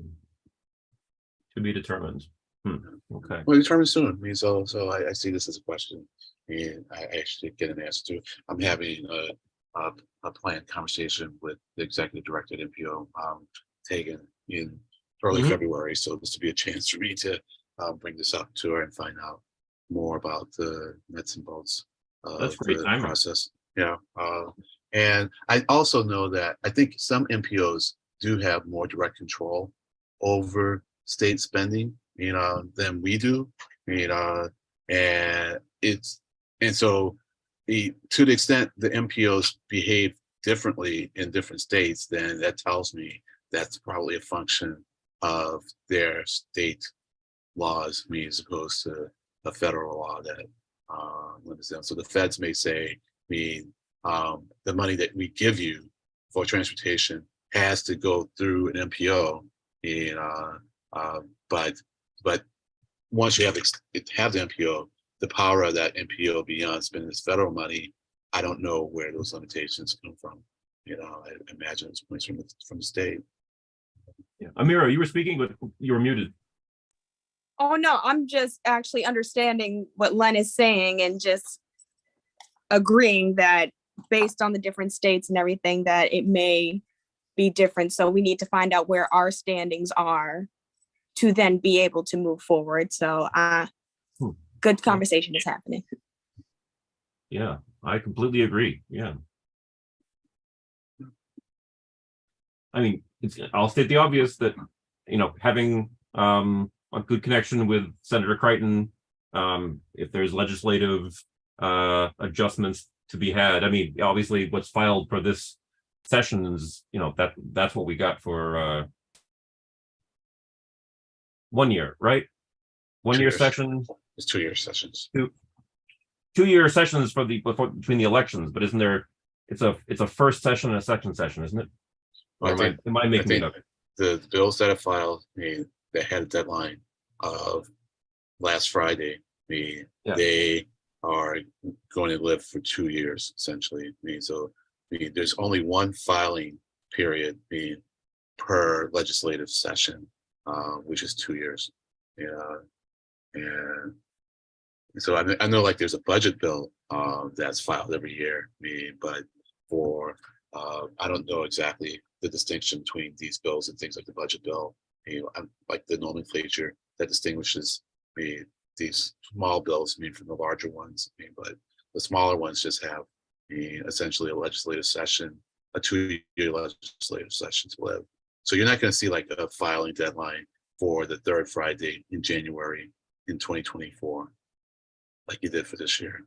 A: be determined. Okay.
C: Well, determined soon. So I see this as a question, and I actually get an answer to. I'm having a planned conversation with the executive director at MPO, Tegan, in early February. So this will be a chance for me to bring this up to her and find out more about the nuts and bolts of the process. Yeah. And I also know that I think some MPOs do have more direct control over state spending, than we do, and so to the extent the MPOs behave differently in different states, then that tells me that's probably a function of their state laws, as opposed to a federal law that limits them. So the feds may say, the money that we give you for transportation has to go through an MPO, but once you have the MPO, the power of that MPO beyond spending this federal money, I don't know where those limitations come from. You know, I imagine it's points from the state.
A: Yeah. Amira, you were speaking, but you were muted.
E: Oh, no, I'm just actually understanding what Len is saying and just agreeing that based on the different states and everything, that it may be different. So we need to find out where our standings are to then be able to move forward. So good conversation is happening.
A: Yeah, I completely agree. Yeah. I mean, I'll state the obvious that, you know, having a good connection with Senator Crichton, if there's legislative adjustments to be had. I mean, obviously what's filed for this session is, you know, that's what we got for 1 year, right? 1 year session.
C: It's 2 year sessions.
A: 2 year sessions between the elections, but isn't there, it's a first session and a second session, isn't it? Or am I making it up?
C: The bills that are filed, I mean, they had a deadline of last Friday. I mean, they are going to live for 2 years, essentially. I mean, so I mean, there's only one filing period per legislative session, which is 2 years. Yeah, and so I know like there's a budget bill that's filed every year. I mean, but for I don't know exactly the distinction between these bills and things like the budget bill. You know, like the nomenclature that distinguishes these small bills from the larger ones. I mean, but the smaller ones just have essentially a legislative session, a 2 year legislative session to live. So you're not going to see like a filing deadline for the third Friday in January in 2024, like you did for this year.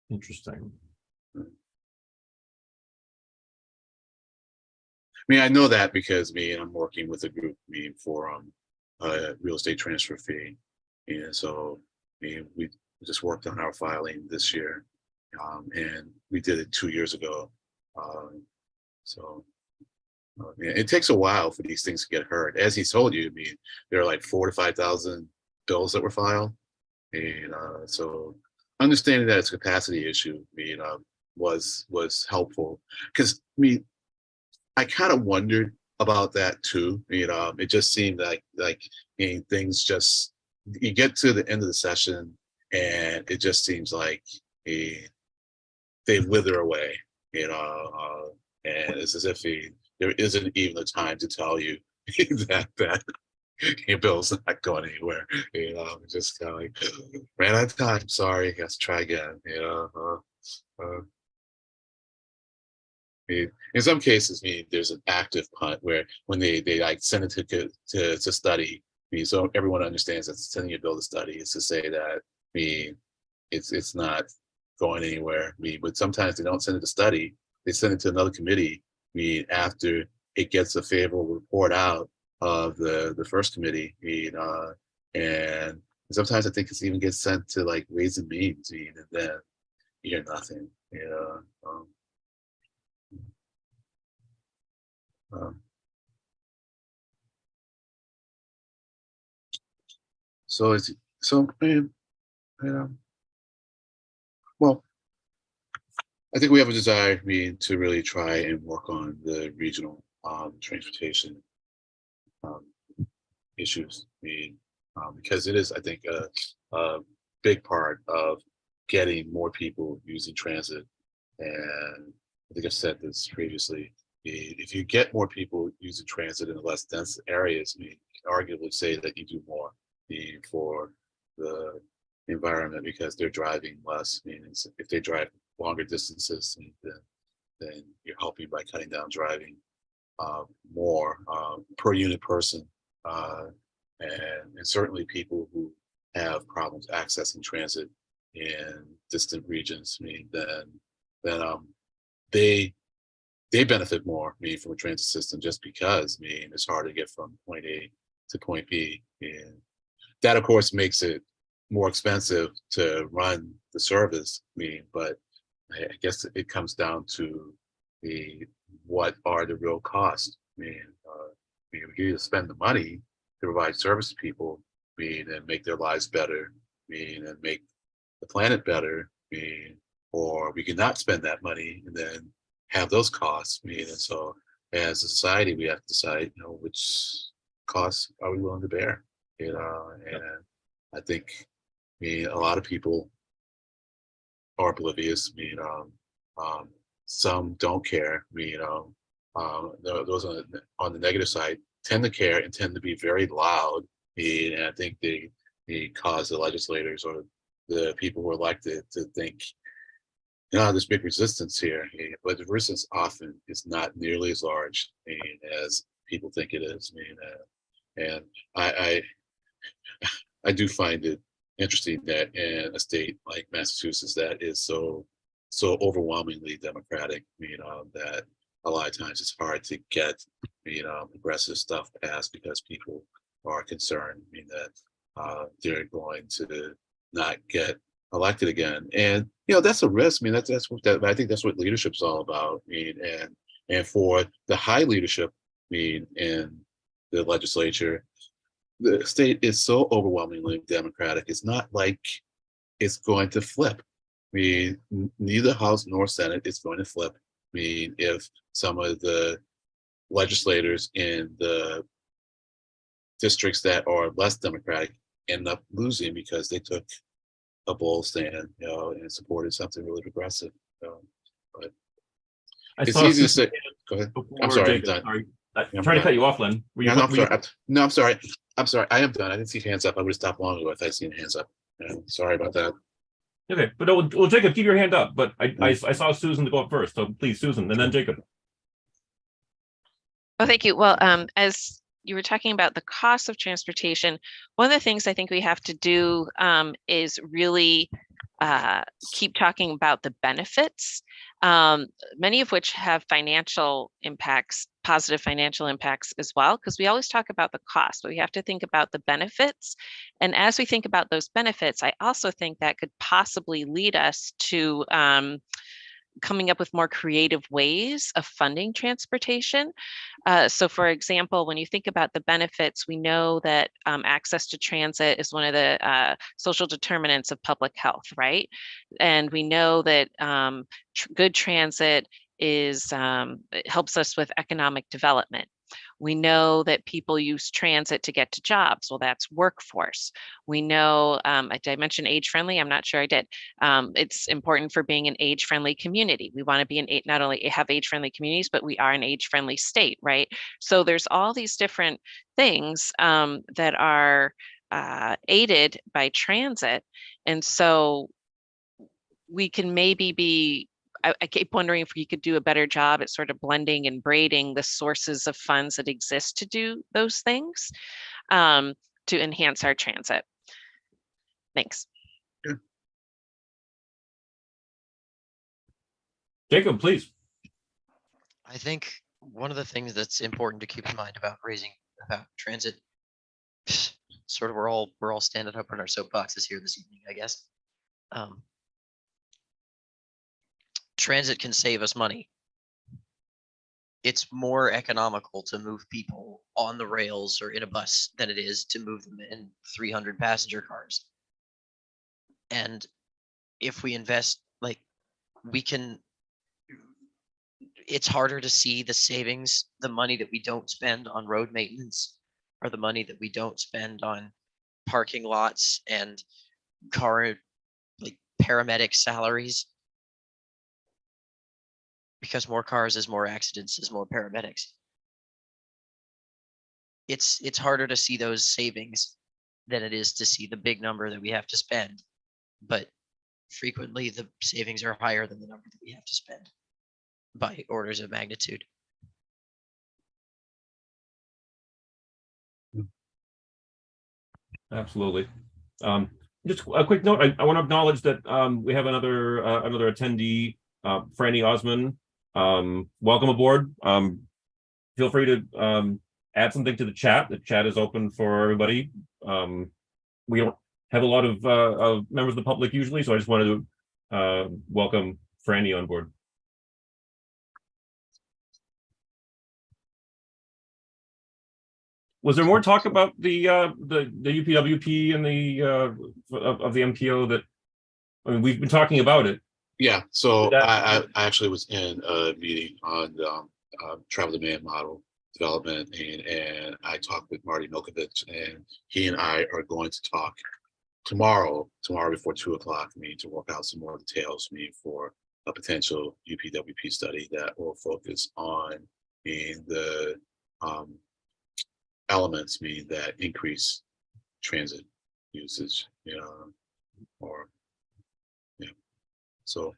A: Interesting.
C: I mean, I know that because I'm working with a group for real estate transfer fee, and so we just worked on our filing this year, and we did it 2 years ago. It takes a while for these things to get heard. As he told you, there are like 4,000 to 5,000 bills that were filed, and so understanding that it's a capacity issue, was helpful because I kind of wondered about that too. It just seemed like things just, you get to the end of the session and it just seems like they wither away, and it's as if there isn't even a time to tell you that your bill's not going anywhere. Just kind of like, ran out of time, sorry, have to try again. In some cases, there's an active punt where when they like send it to study, so everyone understands that sending a bill to study is to say that it's not going anywhere. But sometimes they don't send it to study; they send it to another committee. After it gets a favorable report out of the first committee, and sometimes I think it even gets sent to like Ways and Means, and then you hear nothing. Well, I think we have a desire, to really try and work on the regional transportation issues. Because it is, I think, a big part of getting more people using transit. And I think I've said this previously. If you get more people using transit in the less dense areas, you can arguably say that you do more for the environment because they're driving less. If they drive longer distances, then you're helping by cutting down driving more per unit person. And certainly people who have problems accessing transit in distant regions, then they benefit more, from a transit system just because, it's hard to get from point A to point B. And that, of course, makes it more expensive to run the service. But I guess it comes down to what are the real costs. We either spend the money to provide service to people, and make their lives better, and make the planet better, or we can not spend that money and then have those costs, and so as a society, we have to decide, which costs are we willing to bear, and I think, a lot of people are oblivious. Some don't care. Those on the negative side tend to care and tend to be very loud. And I think they cause the legislators or the people who are elected to think, there's big resistance here. But the resistance often is not nearly as large as people think it is. And I do find it interesting that in a state like Massachusetts that is so overwhelmingly Democratic, that a lot of times it's hard to get, progressive stuff passed because people are concerned, that they're going to not get elected again. And, that's a risk. That's what I think that's what leadership's all about. And for the high leadership, in the legislature, the state is so overwhelmingly Democratic. It's not like it's going to flip. Neither House nor Senate is going to flip. If some of the legislators in the districts that are less Democratic end up losing because they took a bold stand, and supported something really progressive. But it's easy to say. Go ahead. I'm sorry. I'm done.
A: Sorry. I'm trying to cut you off, Len.
C: I'm sorry. I'm sorry. I am done. I didn't see hands up. I would have stopped long ago if I'd seen hands up. Sorry about that.
A: Okay, but well, Jacob, keep your hand up. But I saw Susan to go up first, so please, Susan, and then Jacob.
G: Oh, thank you. Well, as you were talking about the cost of transportation, one of the things I think we have to do is really keep talking about the benefits, many of which have financial impacts, positive financial impacts as well, because we always talk about the cost, but we have to think about the benefits. And as we think about those benefits, I also think that could possibly lead us to coming up with more creative ways of funding transportation. So for example, when you think about the benefits, we know that access to transit is one of the social determinants of public health, right? And we know that good transit is it helps us with economic development. We know that people use transit to get to jobs. Well, that's workforce. We know, did I mention age-friendly? I'm not sure I did. It's important for being an age-friendly community. We want to be not only have age-friendly communities, but we are an age-friendly state, right? So there's all these different things that are aided by transit. And so we can maybe be, I keep wondering if we could do a better job at sort of blending and braiding the sources of funds that exist to do those things to enhance our transit. Thanks.
A: Jacob, please.
D: I think one of the things that's important to keep in mind about transit, sort of we're all standing up on our soapboxes here this evening, I guess. Transit can save us money. It's more economical to move people on the rails or in a bus than it is to move them in 300 passenger cars. And if we invest, it's harder to see the savings, the money that we don't spend on road maintenance, or the money that we don't spend on parking lots and paramedic salaries. Because more cars is more accidents, is more paramedics. It's harder to see those savings than it is to see the big number that we have to spend. But frequently the savings are higher than the number that we have to spend by orders of magnitude.
A: Absolutely. Just a quick note. I want to acknowledge that we have another attendee, Franny Osman. Welcome aboard. Feel free to add something to the chat. The chat is open for everybody. We don't have a lot of members of the public usually, so I just wanted to welcome Franny on board. Was there more talk about the UPWP and the of the MPO that, I mean, we've been talking about it.
C: Yeah, so
A: That-
C: I actually was in a meeting on travel demand model development, and I talked with Marty Milkovich, and he and I are going to talk tomorrow before 2:00, to work out some more details for a potential UPWP study that will focus on the elements that increase transit usage, or yeah. So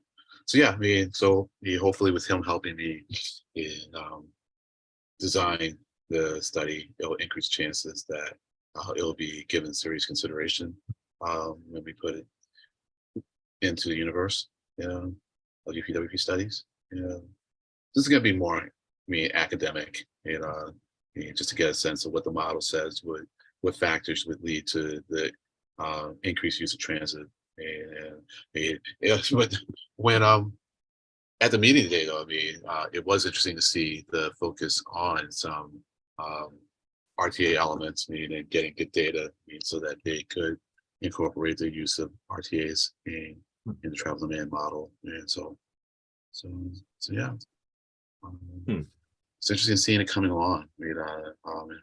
C: yeah, hopefully with him helping me in design the study, it'll increase chances that it'll be given serious consideration when we put it into the universe, of UPWP studies. This is going to be more, academic, just to get a sense of what the model says, what factors would lead to the increased use of transit. But when at the meeting today, though, it was interesting to see the focus on some RTA elements, and getting good data, so that they could incorporate the use of RTAs in the travel demand model. And so yeah. It's interesting seeing it coming along, and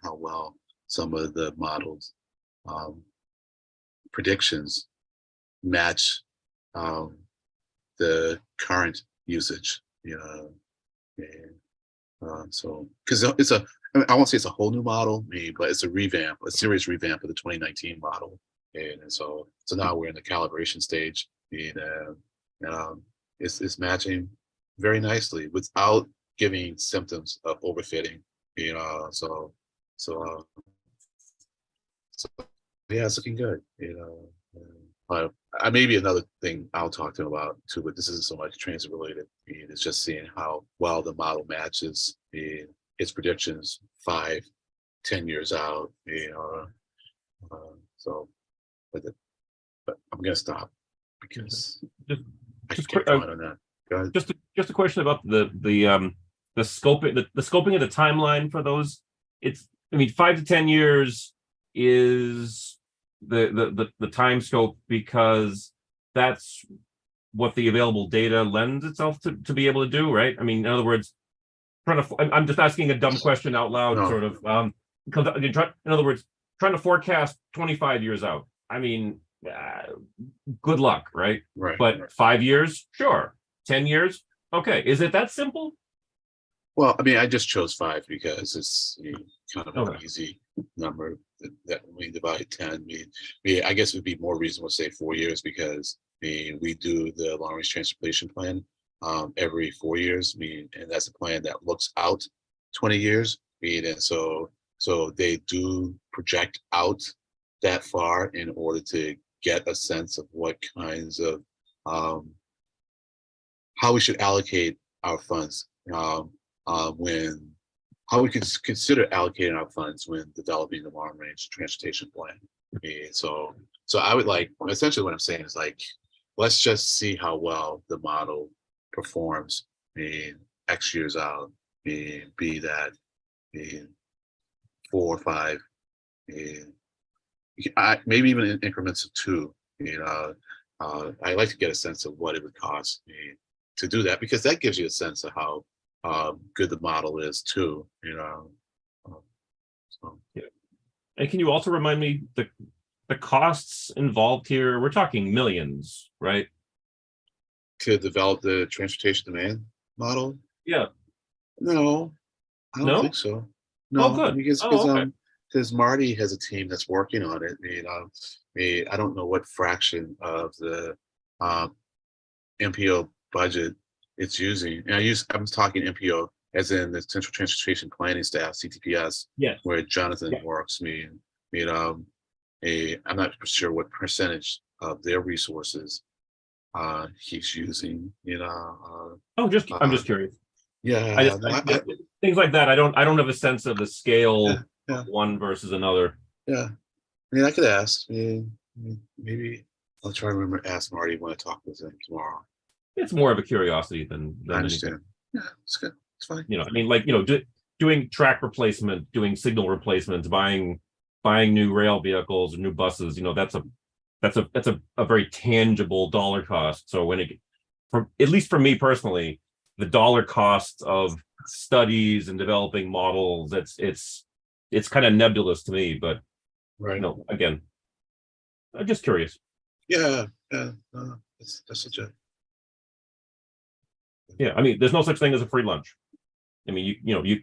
C: how well some of the models predictions match the current usage, so because it's I won't say it's a whole new model, but it's a serious revamp of the 2019 model, and so now we're in the calibration stage, and it's matching very nicely without giving symptoms of overfitting, so yeah, it's looking good, maybe another thing I'll talk to him about too, but this isn't so much transit related. It's just seeing how well the model matches its predictions 5-10 years out. So, but I'm gonna stop because I can keep going on that. Go ahead.
A: Just a question about the scoping, the scoping of the timeline for those. It's, 5 to 10 years is the time scope, because that's what the available data lends itself to be able to do, right? In other words, I'm just asking a dumb question out loud,
C: No.
A: sort of. In other words, trying to forecast 25 years out. Good luck, right?
C: Right.
A: But 5 years, sure. 10 years, okay. Is it that simple?
C: Well, I just chose 5 because it's kind of an
A: Okay.
C: easy number that we divide 10. I guess it would be more reasonable to say 4 years, because we do the long range transportation plan every 4 years. And that's a plan that looks out 20 years. And so they do project out that far in order to get a sense of what kinds of how we should allocate our funds, how we could consider allocating our funds when developing the long range transportation plan. So I would essentially what I'm saying is let's just see how well the model performs X years out, be that 4 or 5, maybe even in increments of 2. I like to get a sense of what it would cost to do that, because that gives you a sense of how good the model is too. So.
A: Yeah. And can you also remind me the costs involved here? We're talking millions, right?
C: To develop the transportation demand model?
A: Yeah.
C: No, I don't think so. No,
A: Oh, good.
C: Because Marty has a team that's working on it. I don't know what fraction of the MPO budget it's using. And I'm talking MPO as in the Central Transportation Planning Staff, CTPS,
A: Yes.
C: where Jonathan works. I'm not sure what percentage of their resources he's using.
A: I'm just curious.
C: Yeah,
A: things like that. I don't have a sense of the scale
C: Yeah.
A: of one versus another.
C: Yeah, I could ask. Maybe I'll try to remember ask Marty when I talk with him tomorrow.
A: It's more of a curiosity than
C: I understand.
A: anything.
C: Yeah, it's good. It's fine.
A: doing track replacement, doing signal replacements, buying new rail vehicles, new buses, that's a very tangible dollar cost. So when at least for me personally, the dollar cost of studies and developing models, it's kind of nebulous to me, but
C: Right.
A: again, I'm just curious.
C: Yeah. That's such a.
A: Yeah, I mean, there's no such thing as a free lunch. I mean,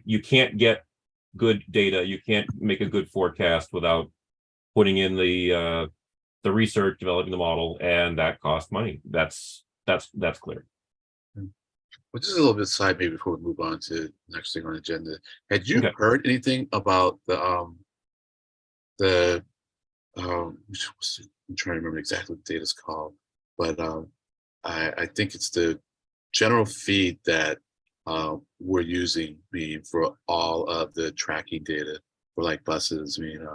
A: you can't get good data, you can't make a good forecast without putting in the research, developing the model, and that costs money. That's clear.
C: Well, just a little bit side maybe before we move on to the next thing on the agenda. Had you
A: Okay.
C: heard anything about I'm trying to remember exactly what the data is called, but I think it's the general feed that we're using for all of the tracking data for like buses. I mean,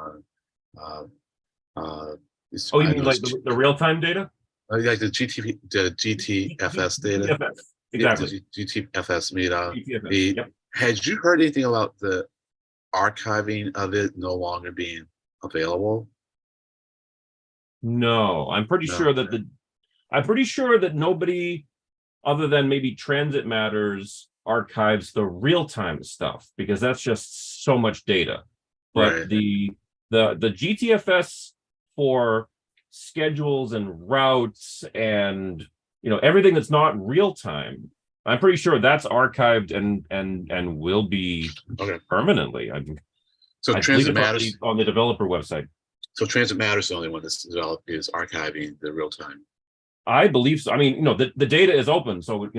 A: Oh, you mean like the real-time data?
C: like the GTFS data?
A: GTFS, exactly.
C: Yeah, the GTFS. I mean,
A: GTFS, yep.
C: had you heard anything about the archiving of it no longer being available?
A: No, I'm pretty
C: No.
A: sure that nobody other than maybe Transit Matters archives the real-time stuff, because that's just so much data. But
C: Right.
A: the GTFS for schedules and routes and everything that's not real time, I'm pretty sure that's archived and will be
C: Okay.
A: permanently.
C: So
A: I believe
C: Transit
A: it's
C: Matters.
A: on the developer website.
C: So Transit Matters is the only one that's developed is archiving the real time.
A: I believe so. I mean, the data is open, so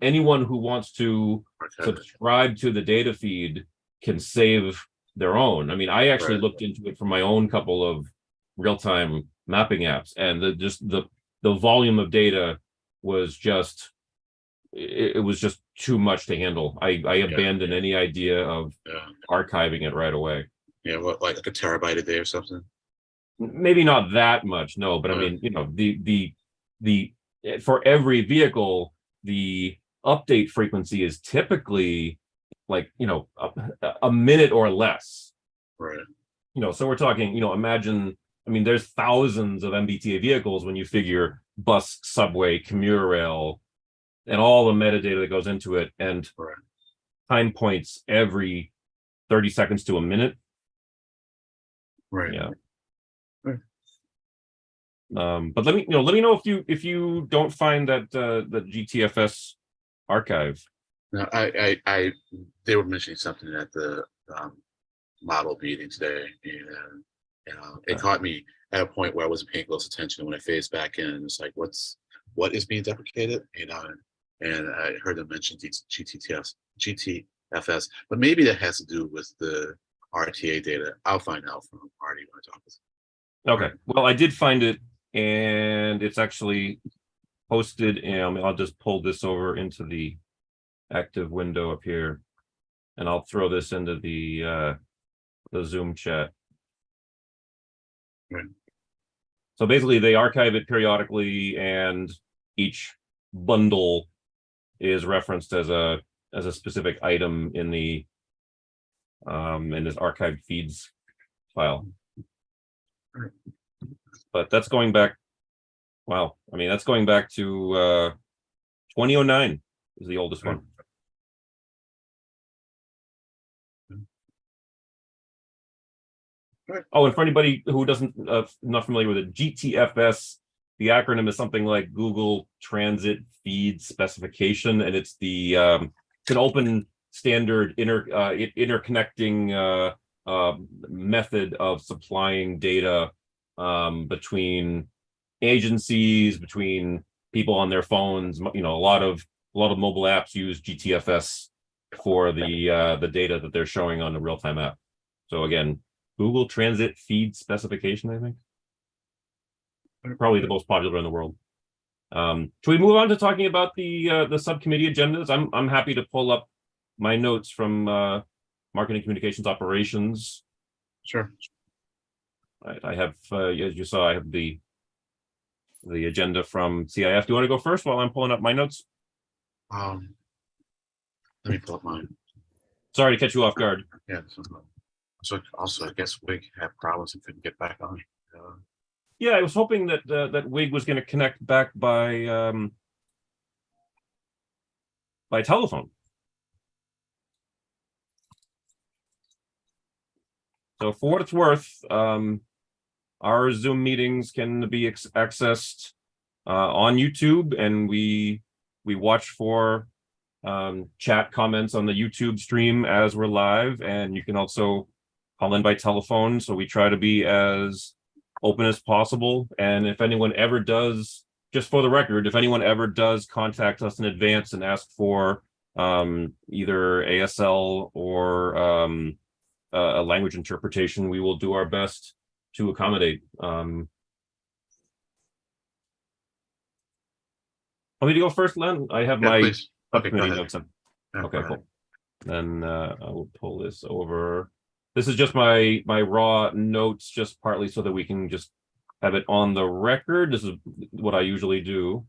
A: anyone who wants to subscribe to the data feed can save their own. I mean, I actually
C: Right.
A: looked into it for my own couple of real-time mapping apps, and the volume of data was just it was just too much to handle. I abandoned any idea of archiving it right away.
C: Yeah, what, like a terabyte a day or something?
A: Maybe not that much, no, but I mean, the for every vehicle, the update frequency is typically like a minute or less.
C: Right.
A: So we're talking, imagine, I mean, there's thousands of MBTA vehicles when you figure bus, subway, commuter rail, and all the metadata that goes into it, and time points every 30 seconds to a minute.
C: Right.
A: Yeah.
C: Right.
A: But let me know if you don't find that the GTFS archive.
C: Now, I they were mentioning something at the model meeting today, and it caught me at a point where I wasn't paying close attention. When I phased back in, it's like, what is being deprecated? And I heard them mention GTFS, but maybe that has to do with the RTA data. I'll find out from Marty when I talk with him.
A: Okay, well, I did find it, and it's actually posted, and I'll just pull this over into the active window up here, and I'll throw this into the Zoom chat.
C: Right.
A: So basically, they archive it periodically, and each bundle is referenced as a specific item in the in this archived feeds file. But that's going back. Wow, I mean, that's going back to 2009 is the oldest one. Oh, and for anybody who doesn't not familiar with it, GTFS, the acronym is something like Google Transit Feed Specification, and it's it's an open standard interconnecting method of supplying data between agencies, between people on their phones. A lot of mobile apps use GTFS for the data that they're showing on the real-time app. So again, Google Transit Feed Specification, I think. Probably the most popular in the world. Should we move on to talking about the subcommittee agendas? I'm happy to pull up my notes from Marketing Communications Operations.
C: Sure.
A: I have, as you saw, I have the agenda from CIF. Do you want to go first while I'm pulling up my notes?
C: Let me pull up mine.
A: Sorry to catch you off guard.
C: Yeah. So also, I guess Wig had problems and couldn't get back on.
A: Yeah, I was hoping that that Wig was going to connect back by telephone. So for what it's worth, our Zoom meetings can be accessed on YouTube, and we watch for chat comments on the YouTube stream as we're live, and you can also call in by telephone. So we try to be as open as possible. And if anyone ever does, just for the record, if anyone ever does contact us in advance and ask for either ASL or a language interpretation, we will do our best to accommodate. Want me to go first, Len? I have
C: Yeah,
A: my
C: please. Okay, go
A: subcommittee
C: ahead.
A: notes up.
C: Yeah,
A: Okay,
C: go ahead.
A: cool. Then I will pull this over. This is just my raw notes, just partly so that we can just have it on the record. This is what I usually do.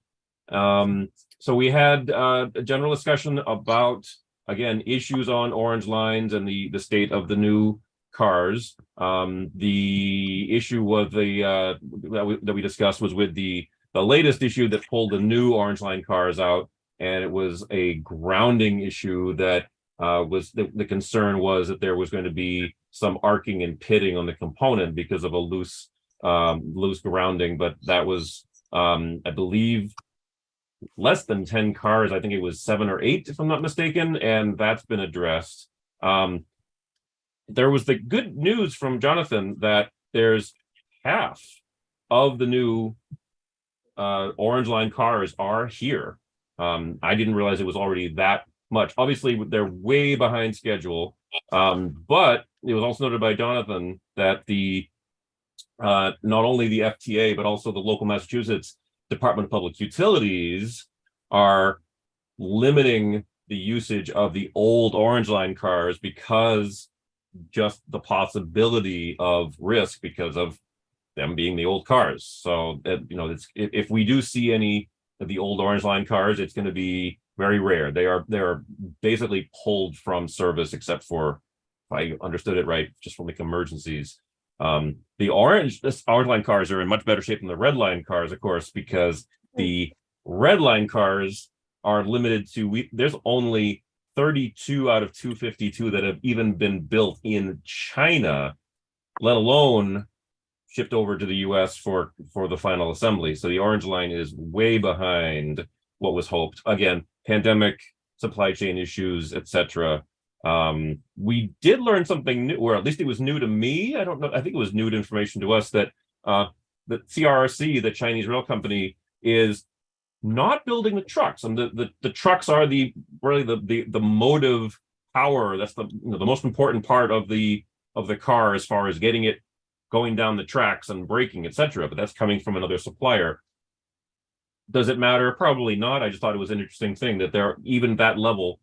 A: So we had a general discussion about, again, issues on orange lines and the state of the new cars. The issue was that we discussed was with the latest issue that pulled the new orange line cars out, and it was a grounding issue that was the concern was that there was going to be some arcing and pitting on the component because of a loose grounding, but that was I believe less than 10 cars. I think it was 7 or 8 if I'm not mistaken, and that's been addressed. There was the good news from Jonathan that there's half of the new orange line cars are here. I didn't realize it was already that much. Obviously, they're way behind schedule, but it was also noted by Jonathan that not only the FTA, but also the local Massachusetts Department of Public Utilities are limiting the usage of the old orange line cars because just the possibility of risk because of them being the old cars. So if we do see any of the old orange line cars, it's going to be very rare. They're basically pulled from service, except for, if I understood it right, just from like emergencies. The orange line cars are in much better shape than the red line cars, of course, because the red line cars are limited to there's only 32 out of 252 that have even been built in China, let alone shipped over to the US for the final assembly. So the orange line is way behind what was hoped. Again, pandemic, supply chain issues, etc. We did learn something new, or at least it was new to me. I don't know. I think it was new information to us that the CRRC, the Chinese rail company, is not building the trucks, and the trucks are the motive power. That's the most important part of the car as far as getting it going down the tracks and braking, etc. But that's coming from another supplier. Does it matter? Probably not. I just thought it was an interesting thing that there, even that level,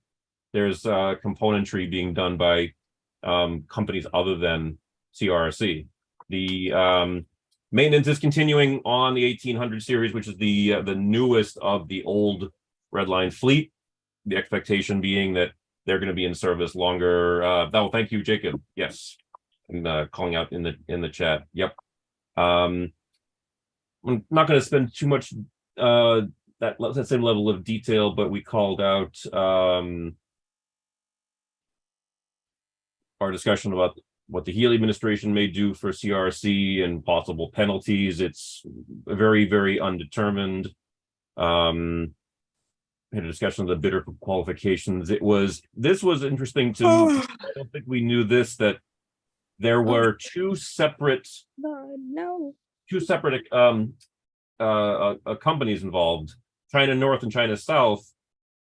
A: there's componentry being done by companies other than CRRC. The maintenance is continuing on the 1800 series, which is the newest of the old red line fleet. The expectation being that they're going to be in service longer. Thank you, Jacob. Yes, and calling out in the chat. Yep. I'm not going to spend too much that same level of detail, but we called out our discussion about what the Healy administration may do for CRC and possible penalties. It's very, very undetermined. Had a discussion of the bidder qualifications. This was interesting to I don't think we knew this, that there were two separate companies involved, China North and China South.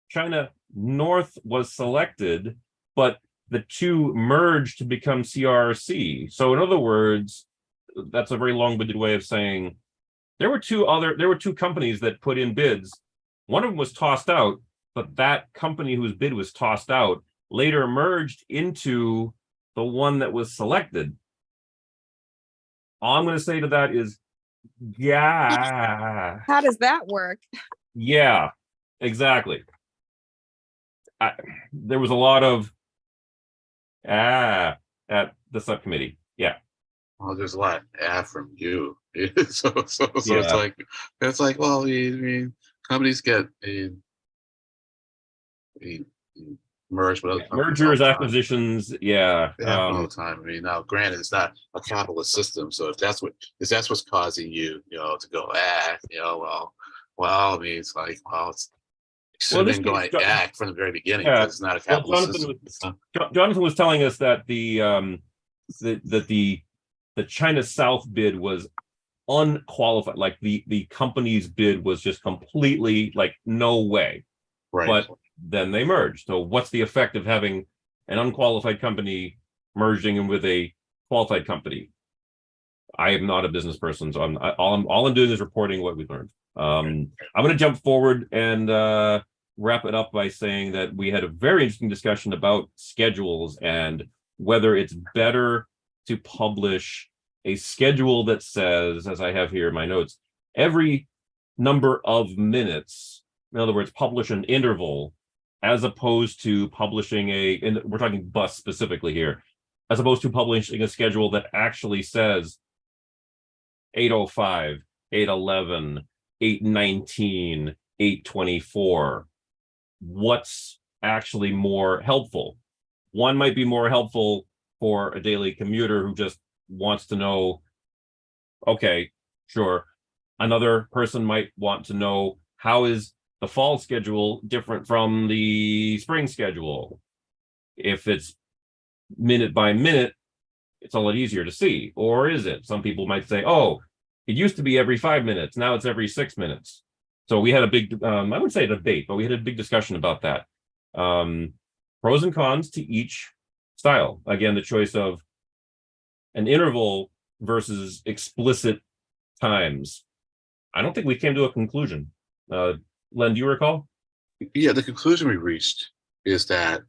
A: China North was selected, but the two merged to become CRRC. So in other words, that's a very long-winded way of saying there were two companies that put in bids. One of them was tossed out, but that company whose bid was tossed out later merged into the one that was selected. All I'm going to say to that is, yeah.
E: How does that work?
A: Yeah, exactly. There was a lot of at the subcommittee. Yeah.
C: Well, there's a lot from you. So
A: Yeah.
C: it's like, well, I mean, companies get a merged with other companies all
A: Mergers,
C: the time.
A: acquisitions. Yeah.
C: They happen all the time. I mean, now granted, it's not a capitalist system. So if that's what's causing you, to go, well, I mean, it's like, well, it should
A: Well,
C: have
A: this
C: been going from the very beginning
A: yeah.
C: because it's not a
A: Well,
C: capitalist system.
A: Jonathan was telling us that the China South bid was unqualified. Like the company's bid was just completely like no way.
C: Right.
A: But then they merged. So what's the effect of having an unqualified company merging in with a qualified company? I am not a business person, so all I'm doing is reporting what we learned. I'm going to jump forward and wrap it up by saying that we had a very interesting discussion about schedules and whether it's better to publish a schedule that says, as I have here in my notes, every number of minutes. In other words, publish an interval, as opposed to publishing and we're talking bus specifically here, as opposed to publishing a schedule that actually says 8:05, 8:11, 8:19, 8:24. What's actually more helpful? One might be more helpful for a daily commuter who just wants to know, okay, sure. Another person might want to know, how is the fall schedule different from the spring schedule? If it's minute by minute, it's a lot easier to see. Or is it? Some people might say, oh, it used to be every 5 minutes. Now it's every 6 minutes. So we had a big, I wouldn't say debate, but we had a big discussion about that. Pros and cons to each style. Again, the choice of an interval versus explicit times. I don't think we came to a conclusion. Len, do you recall?
C: Yeah, the conclusion we reached is that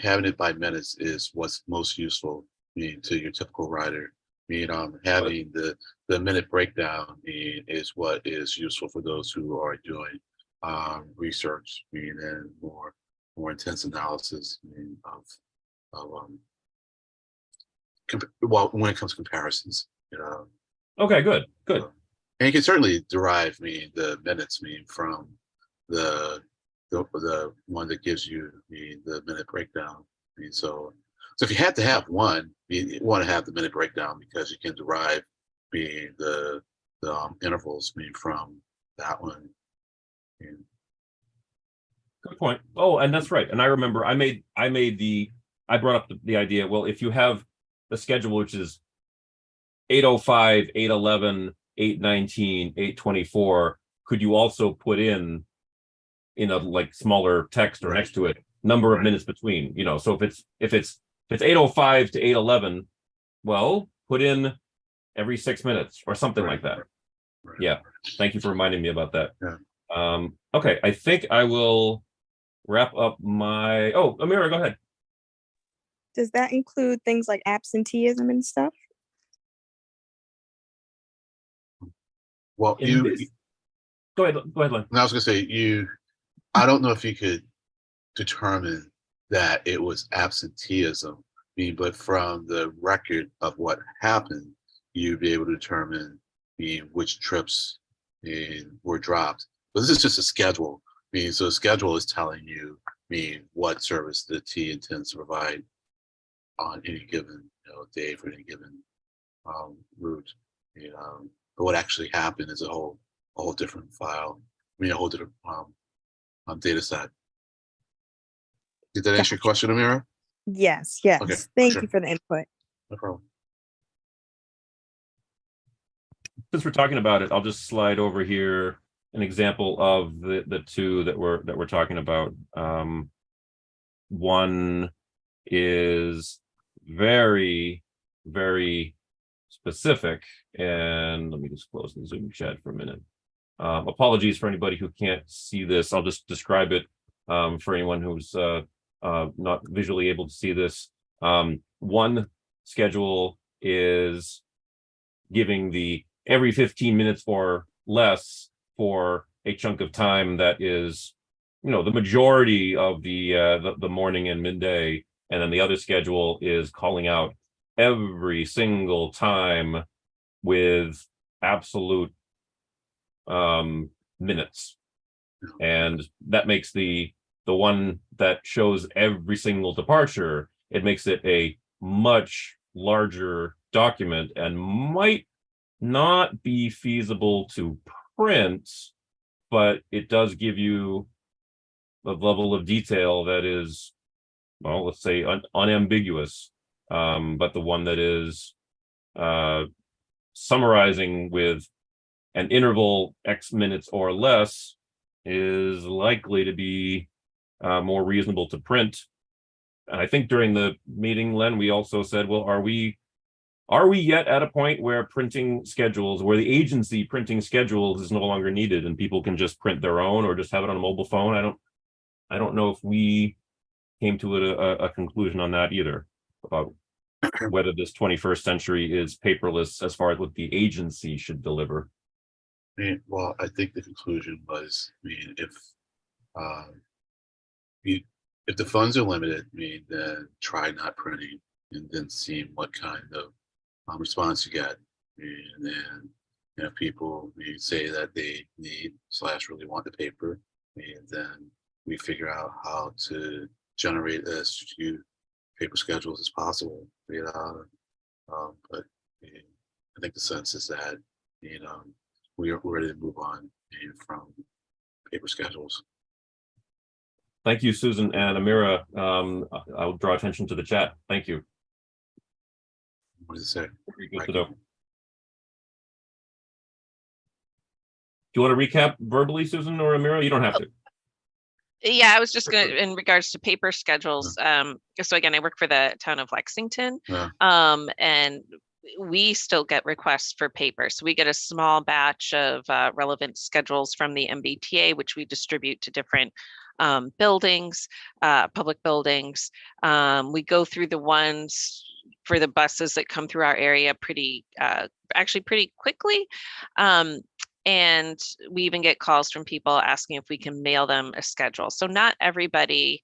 C: having it by minutes is what's most useful, to your typical rider. Having the minute breakdown is what is useful for those who are doing research, and more intense analysis when it comes to comparisons.
A: Okay, good.
C: And you can certainly derive the minutes from the one that gives you the minute breakdown. So if you had to have one, you want to have the minute breakdown because you can derive the intervals from that one.
A: Good point. Oh, and that's right. And I remember I brought up the idea. Well, if you have the schedule, which is 8:05, 8:11, 8:19, 8:24, could you also put in a like smaller text or next to it number of minutes between? So if it's 8:05 to 8:11, well, put in every 6 minutes or something like that. Yeah. Thank you for reminding me about that.
C: Yeah.
A: Okay, I think I will wrap up my. Oh, Amira, go ahead.
E: Does that include things like absenteeism and stuff?
C: Well,
A: go ahead, Len.
C: I was going to say I don't know if you could determine that it was absenteeism, but from the record of what happened, you'd be able to determine which trips were dropped. But this is just a schedule. So the schedule is telling you what service the T intends to provide on any given day for any given route. But what actually happened is a whole different file. A whole different data set. Did that answer your question, Amira?
E: Yes.
C: Okay,
E: Thank
C: sure.
E: you for the input.
C: No problem.
A: Since we're talking about it, I'll just slide over here an example of the two that we're talking about. One is very, very specific, and let me just close the Zoom chat for a minute. Apologies for anybody who can't see this. I'll just describe it for anyone who's not visually able to see this. One schedule is giving the every 15 minutes or less for a chunk of time that is, the majority of the morning and midday And then the other schedule is calling out every single time with absolute minutes. And that makes the one that shows every single departure, it makes it a much larger document and might not be feasible to print, but it does give you a level of detail that is, well, let's say unambiguous, but the one that is summarizing with an interval X minutes or less is likely to be more reasonable to print. And I think during the meeting, Len, we also said, well, are we yet at a point where printing schedules, where the agency printing schedules is no longer needed and people can just print their own or just have it on a mobile phone? I don't know if we came to a conclusion on that either, about whether this 21st century is paperless as far as what the agency should deliver.
C: Well, I think the conclusion was, if the funds are limited, then try not printing and then seeing what kind of response you get. And then, if people say that they need / really want the paper, then we figure out how to generate as few paper schedules as possible. But I think the sense is that we're ready to move on from paper schedules.
A: Thank you, Susan and Amira. I'll draw attention to the chat. Thank you.
C: What does it say?
A: Good to know. Do you want to recap verbally, Susan or Amira? You don't have to.
G: Yeah, I was just going to, in regards to paper schedules. So again, I work for the town of Lexington, and we still get requests for paper. So we get a small batch of relevant schedules from the MBTA, which we distribute to different buildings, public buildings. We go through the ones for the buses that come through our area actually pretty quickly. And we even get calls from people asking if we can mail them a schedule. So not everybody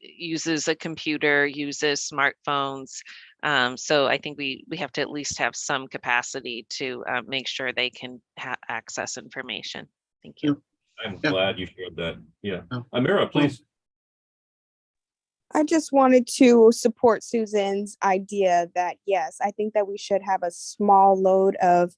G: uses a computer, uses smartphones. So I think we have to at least have some capacity to make sure they can access information. Thank you.
A: I'm glad you shared that. Yeah. Amira, please.
E: I just wanted to support Susan's idea that, yes, I think that we should have a small load of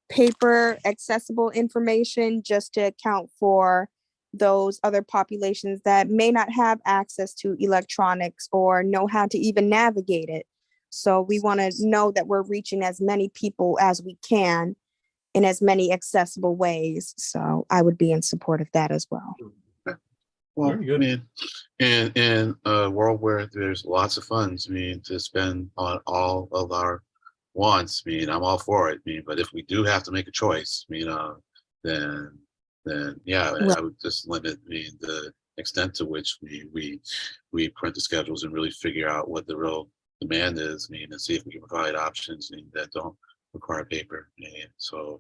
E: paper accessible information just to account for those other populations that may not have access to electronics or know how to even navigate it. So we want to know that we're reaching as many people as we can in as many accessible ways. So I would be in support of that as well.
C: Well, in a world where there's lots of funds, to spend on all of our wants, I'm all for it. But if we do have to make a choice, then yeah, I would just limit the extent to which we print the schedules and really figure out what the real demand is, and see if we can provide options that don't require paper. So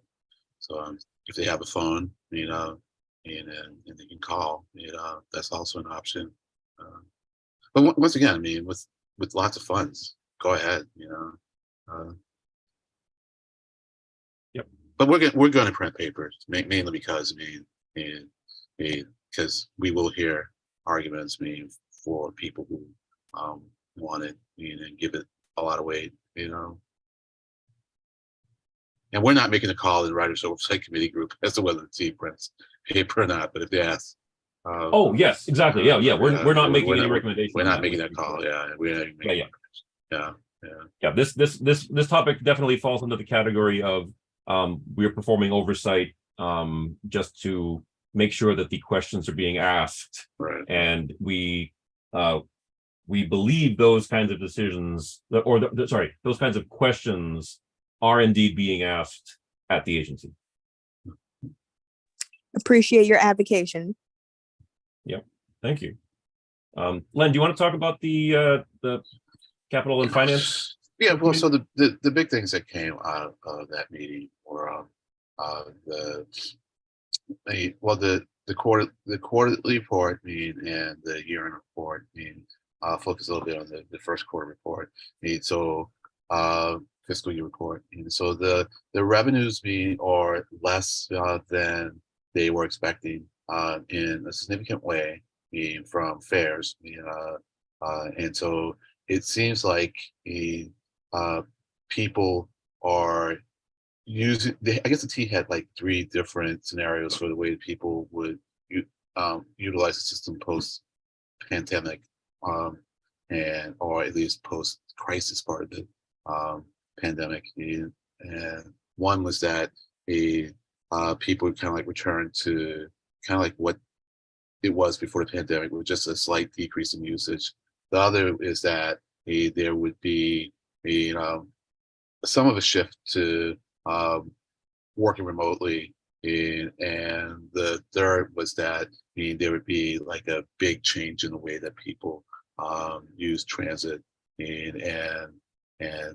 C: if they have a phone, and they can call, that's also an option. But once again, with lots of funds, go ahead,
A: Yep.
C: But we're going to print papers mainly because because we will hear arguments for people who want it and give it a lot of weight, And we're not making a call in the Writers Oversight Committee group as to whether the team prints paper or not. But if they ask,
A: oh yes, exactly. Yeah. We're not making any recommendations.
C: We're not making that call. Yeah, we're not making
A: yeah. This topic definitely falls into the category of we're performing oversight just to make sure that the questions are being asked,
C: right.
A: And we believe those kinds of decisions, or those kinds of questions are indeed being asked at the agency.
E: Appreciate your advocacy.
A: Yep, thank you. Len, do you want to talk about the capital and finance?
C: Yeah, well, so the big things that came out of that meeting were the quarterly report and the year-end report focus a little bit on the first quarter report. And so fiscal year report. And so the revenues are less than they were expecting in a significant way from fares. And so it seems like people are using, I guess the T had like 3 different scenarios for the way that people would utilize the system post pandemic, and or at least post crisis part of the pandemic. And one was that people would kind of like return to kind of like what it was before the pandemic, with just a slight decrease in usage. The other is that there would be some of a shift to working remotely, and the third was that there would be like a big change in the way that people use transit, and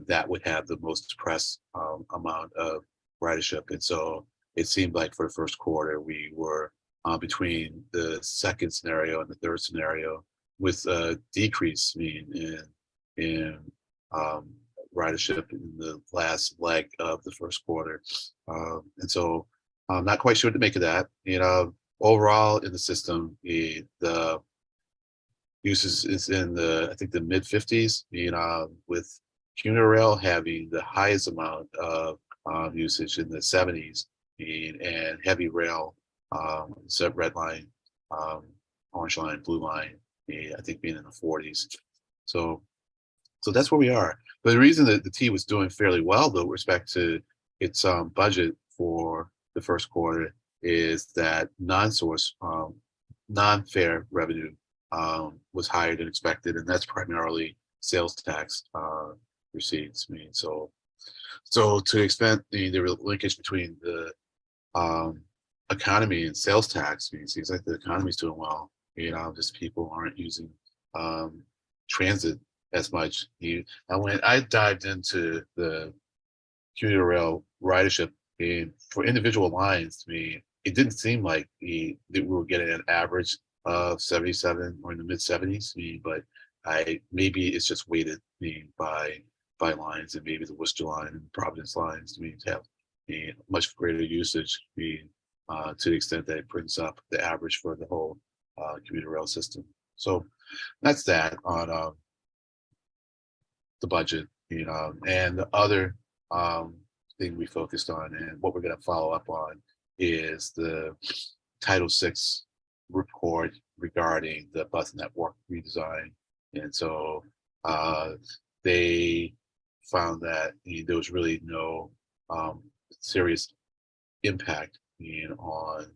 C: that would have the most depressed amount of ridership. And so it seemed like for the first quarter we were between the second scenario and the third scenario, with a decrease in ridership in the last leg of the first quarter. And so I'm not quite sure what to make of that. Overall in the system, the uses is in the, I think, the mid 50s, with Commuter Rail having the highest amount of usage in the 70s, and heavy rail, so red line, orange line, blue line, I think being in the 40s. So that's where we are. But the reason that the T was doing fairly well, though, with respect to its budget for the first quarter, is that non-source, non-fare revenue was higher than expected, and that's primarily sales tax receipts. So to the extent the linkage between the economy and sales tax, it seems like the economy is doing well. Just people aren't using transit as much. And when I dived into the Commuter Rail ridership, and for individual lines, to me, it didn't seem like that we were getting an average of 77 or in the mid 70s. But maybe it's just weighted by lines, and maybe the Worcester line and Providence lines have a much greater usage, to the extent that it brings up the average for the whole Commuter Rail system. So that's that on the budget. And the other thing we focused on, and what we're going to follow up on, is the Title VI report regarding the bus network redesign. And so they found that there was really no serious impact on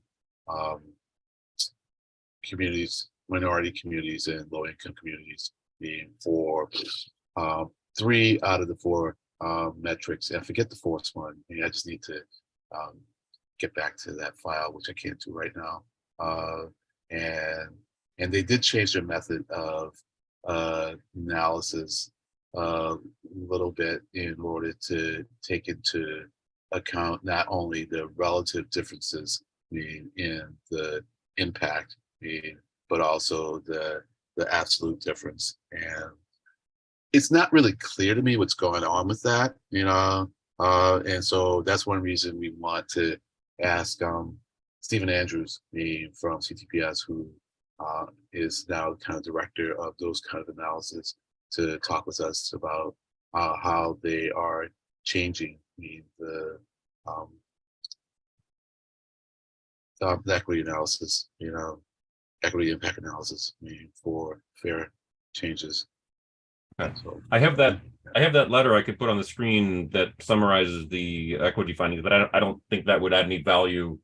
C: communities, minority communities, and low-income communities, for 3 out of the 4 metrics. And I forget the 4th one. I just need to get back to that file, which I can't do right now. And they did change their method of analysis a little bit in order to take into account not only the relative differences in the impact, but also the absolute difference. And it's not really clear to me what's going on with that, and so that's one reason we want to ask Stephen Andrews from CTPS, who is now kind of director of those kind of analysis, to talk with us about how they are changing the equity analysis, equity impact analysis, for fare changes.
A: Okay.
C: So,
A: I have that letter I could put on the screen that summarizes the equity findings, but I don't think that would add any value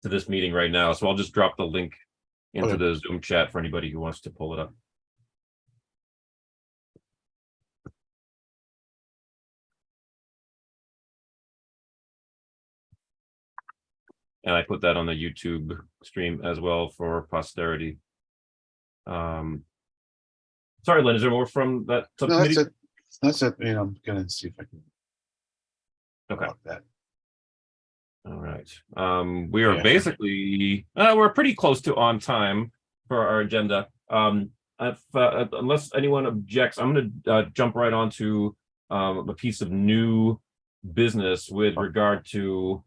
A: to this meeting right now. So I'll just drop the link into the Zoom chat for anybody who wants to pull it up. And I put that on the YouTube stream as well for posterity. Sorry, Lynn, is there more from that subcommittee?
C: No, that's it. I'm gonna see if I can.
A: Okay.
C: That.
A: All right. We are basically we're pretty close to on time for our agenda. unless anyone objects, I'm going to jump right onto a piece of new business with regard to.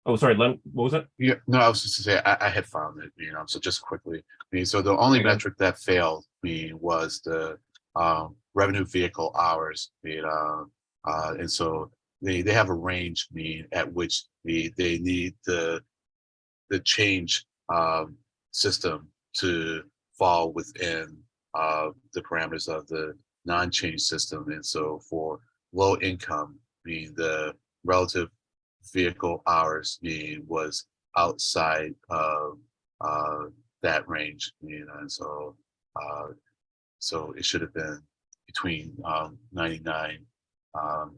A: Oh, sorry, Len. What was that?
C: Yeah, no, I was just to say I had found it, so just quickly. So the only
A: Okay.
C: metric that failed me was the revenue vehicle hours. And so they have a range at which they need the change system to fall within the parameters of the non-change system. And so for low income, the relative vehicle hours was outside of that range, and so so it should have been between 99% and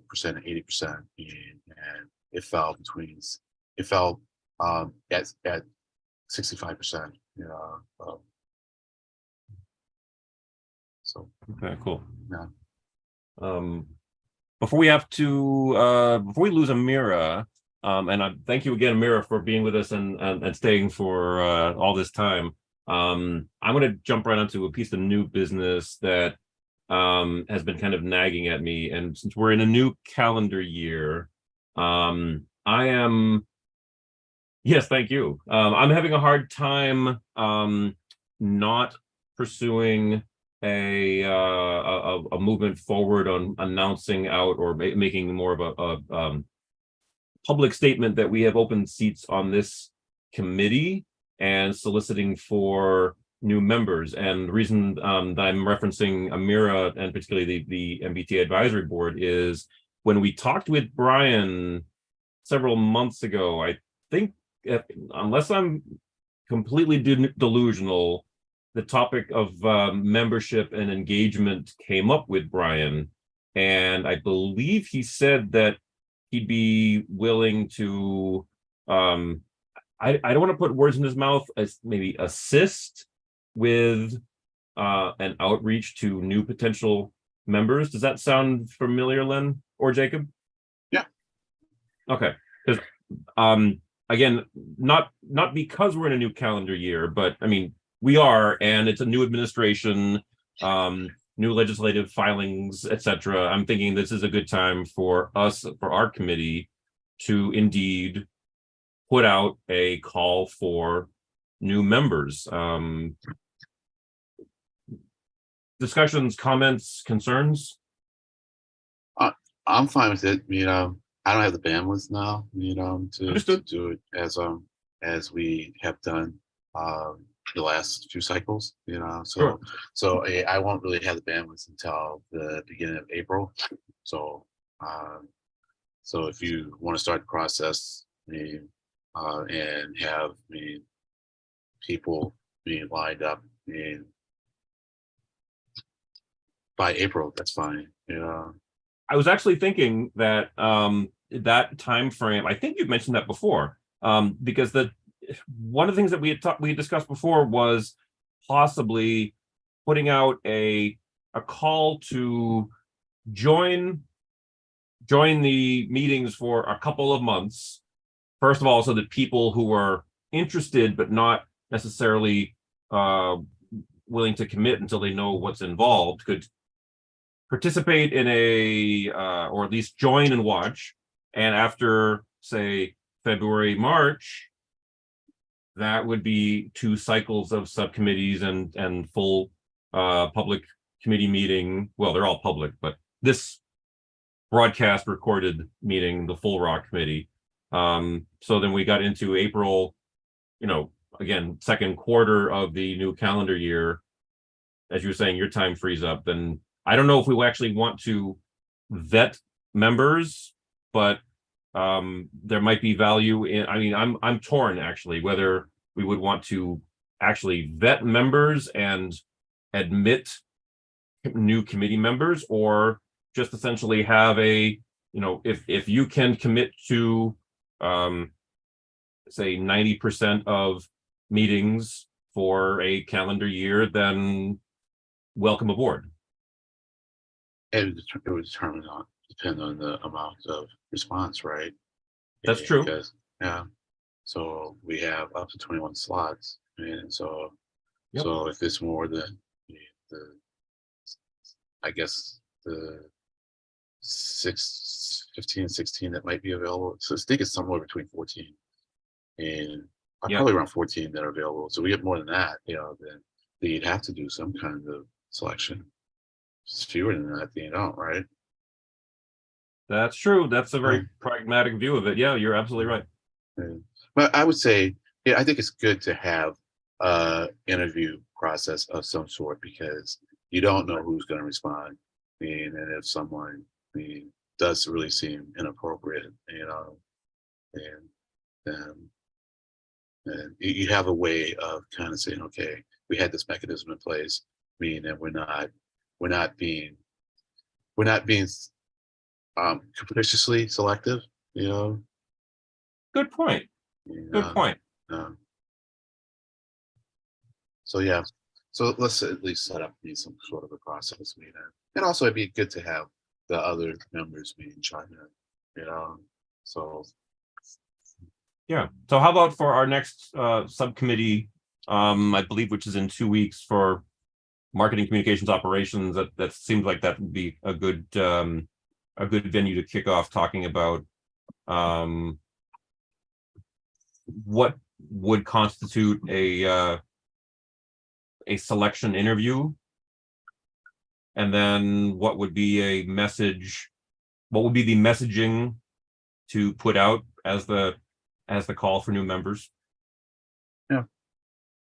C: 80%, and it fell at 65%. So
A: Okay, cool.
C: yeah.
A: Before we lose Amira, and I thank you again, Amira, for being with us and staying for all this time. I'm going to jump right onto a piece of new business that has been kind of nagging at me. And since we're in a new calendar year, yes, thank you. I'm having a hard time not pursuing a movement forward on announcing out or making more of a public statement that we have open seats on this committee and soliciting for new members. And the reason that I'm referencing Amira and particularly the MBTA advisory board is when we talked with Brian several months ago, I think, unless I'm completely delusional, the topic of membership and engagement came up with Brian, and I believe he said that he'd be willing to I don't want to put words in his mouth, as maybe assist with an outreach to new potential members. Does that sound familiar, Len or Jacob?
C: Yeah. Okay.
A: Because again, not because we're in a new calendar year, but I mean, we are, and it's a new administration, new legislative filings, etc. I'm thinking this is a good time for us, for our committee, to indeed put out a call for new members. Discussions, comments, concerns?
C: I'm fine with it. I don't have the bandwidth now, to do it as we have done the last few cycles,
A: Sure.
C: So I won't really have the bandwidth until the beginning of April. So so if you want to start the process, and have people being lined up by April, that's fine.
A: I was actually thinking that that time frame, I think you've mentioned that before, because one of the things that we had discussed before was possibly putting out a call to join the meetings for a couple of months. First of all, so that people who are interested but not necessarily willing to commit until they know what's involved could participate in or at least join and watch. And after, say, February, March, that would be 2 cycles of subcommittees and full public committee meeting. Well, they're all public, but this broadcast recorded meeting, the full ROC committee. So then we got into April, again, second quarter of the new calendar year. As you were saying, your time frees up. Then I don't know if we actually want to vet members, but there might be value in, I'm torn actually, whether we would want to actually vet members and admit new committee members, or just essentially have if you can commit to say 90% of meetings for a calendar year, then welcome aboard.
C: And it would depend on the amount of response, right?
A: That's true.
C: Because, yeah. So we have up to 21 slots, and so
A: Yep.
C: so if it's more than I guess the 15, 16 that might be available. So I think it's somewhere between 14 and
A: Yeah.
C: probably around 14 that are available. So we get more than that, then you'd have to do some kind of selection. It's fewer than that, you don't, right?
A: That's true. That's a very
C: Right.
A: pragmatic view of it. Yeah, you're absolutely right.
C: Yeah. But I would say, I think it's good to have interview process of some sort because you don't know who's going to respond. And if someone does really seem inappropriate, and then you have a way of kind of saying, okay, we had this mechanism in place, and we're not being capriciously selective,
A: Good point. Good point.
C: So yeah, so let's at least set up some sort of a process, and also it'd be good to have the other members chime in, so
A: Yeah. So how about for our next subcommittee, I believe, which is in 2 weeks for marketing communications operations, that seems like that would be a good venue to kick off talking about what would constitute a selection interview, and then what would be the messaging to put out as the call for new members.
C: Yeah,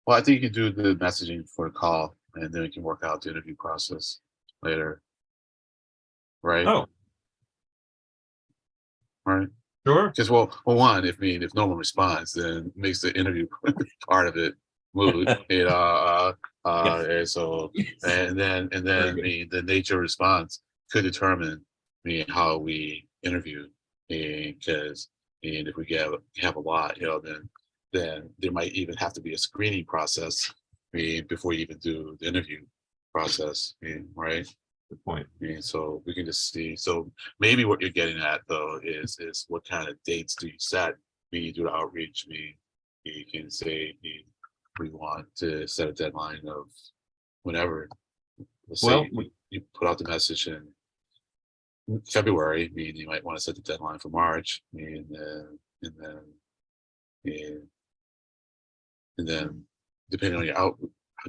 C: well, I think you can do the messaging for a call, and then we can work out the interview process later, right?
A: Oh,
C: Right.
A: sure.
C: Because well, one, if no one responds, then it makes the interview part of it moot.
A: Yes.
C: And so, and then
A: Very good.
C: the nature of response could determine how we interview. Because if we have a lot, then there might even have to be a screening process before you even do the interview process. Right.
A: Good point.
C: So we can just see. So maybe what you're getting at though is what kind of dates do you set? You do the outreach. You can say we want to set a deadline of whenever. Let's
A: Well,
C: say you put out the message in February. You might want to set the deadline for March, and then depending on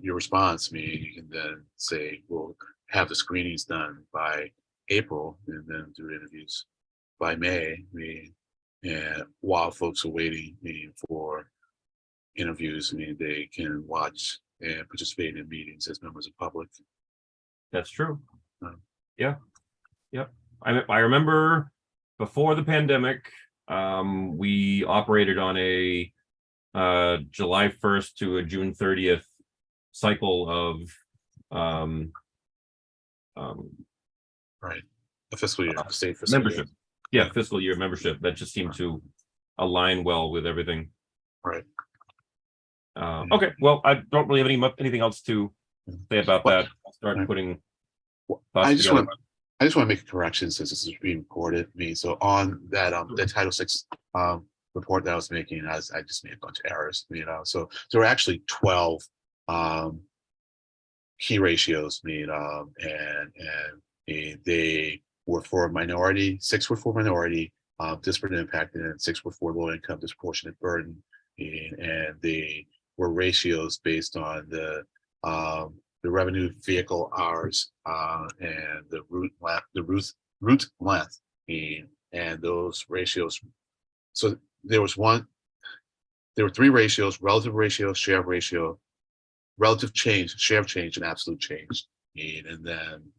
C: your response, you can then say, well, have the screenings done by April, and then do interviews by May. And while folks are waiting for interviews, they can watch and participate in meetings as members of public.
A: That's true.
C: Um,
A: Yeah. I remember before the pandemic, we operated on a July 1st to a June 30th cycle of
C: right, the fiscal year, state fiscal
A: membership.
C: year.
A: Yeah, fiscal year membership. That just seemed to align well with everything.
C: Right.
A: Okay, well, I don't really have anything else to say about that. I'll start
C: Right.
A: putting
C: I
A: thoughts
C: just
A: together.
C: want to make a correction since this is being recorded. So on that the Title VI report that I was making, I just made a bunch of errors. So there were actually 12 key ratios. And they were for minority. 6 were for minority, disparate impact, and 6 were for low income, disproportionate burden. And they were ratios based on the revenue vehicle hours and the route length, and those ratios. So there were 3 ratios: relative ratio, share of ratio, relative change, share of change, and absolute change. And then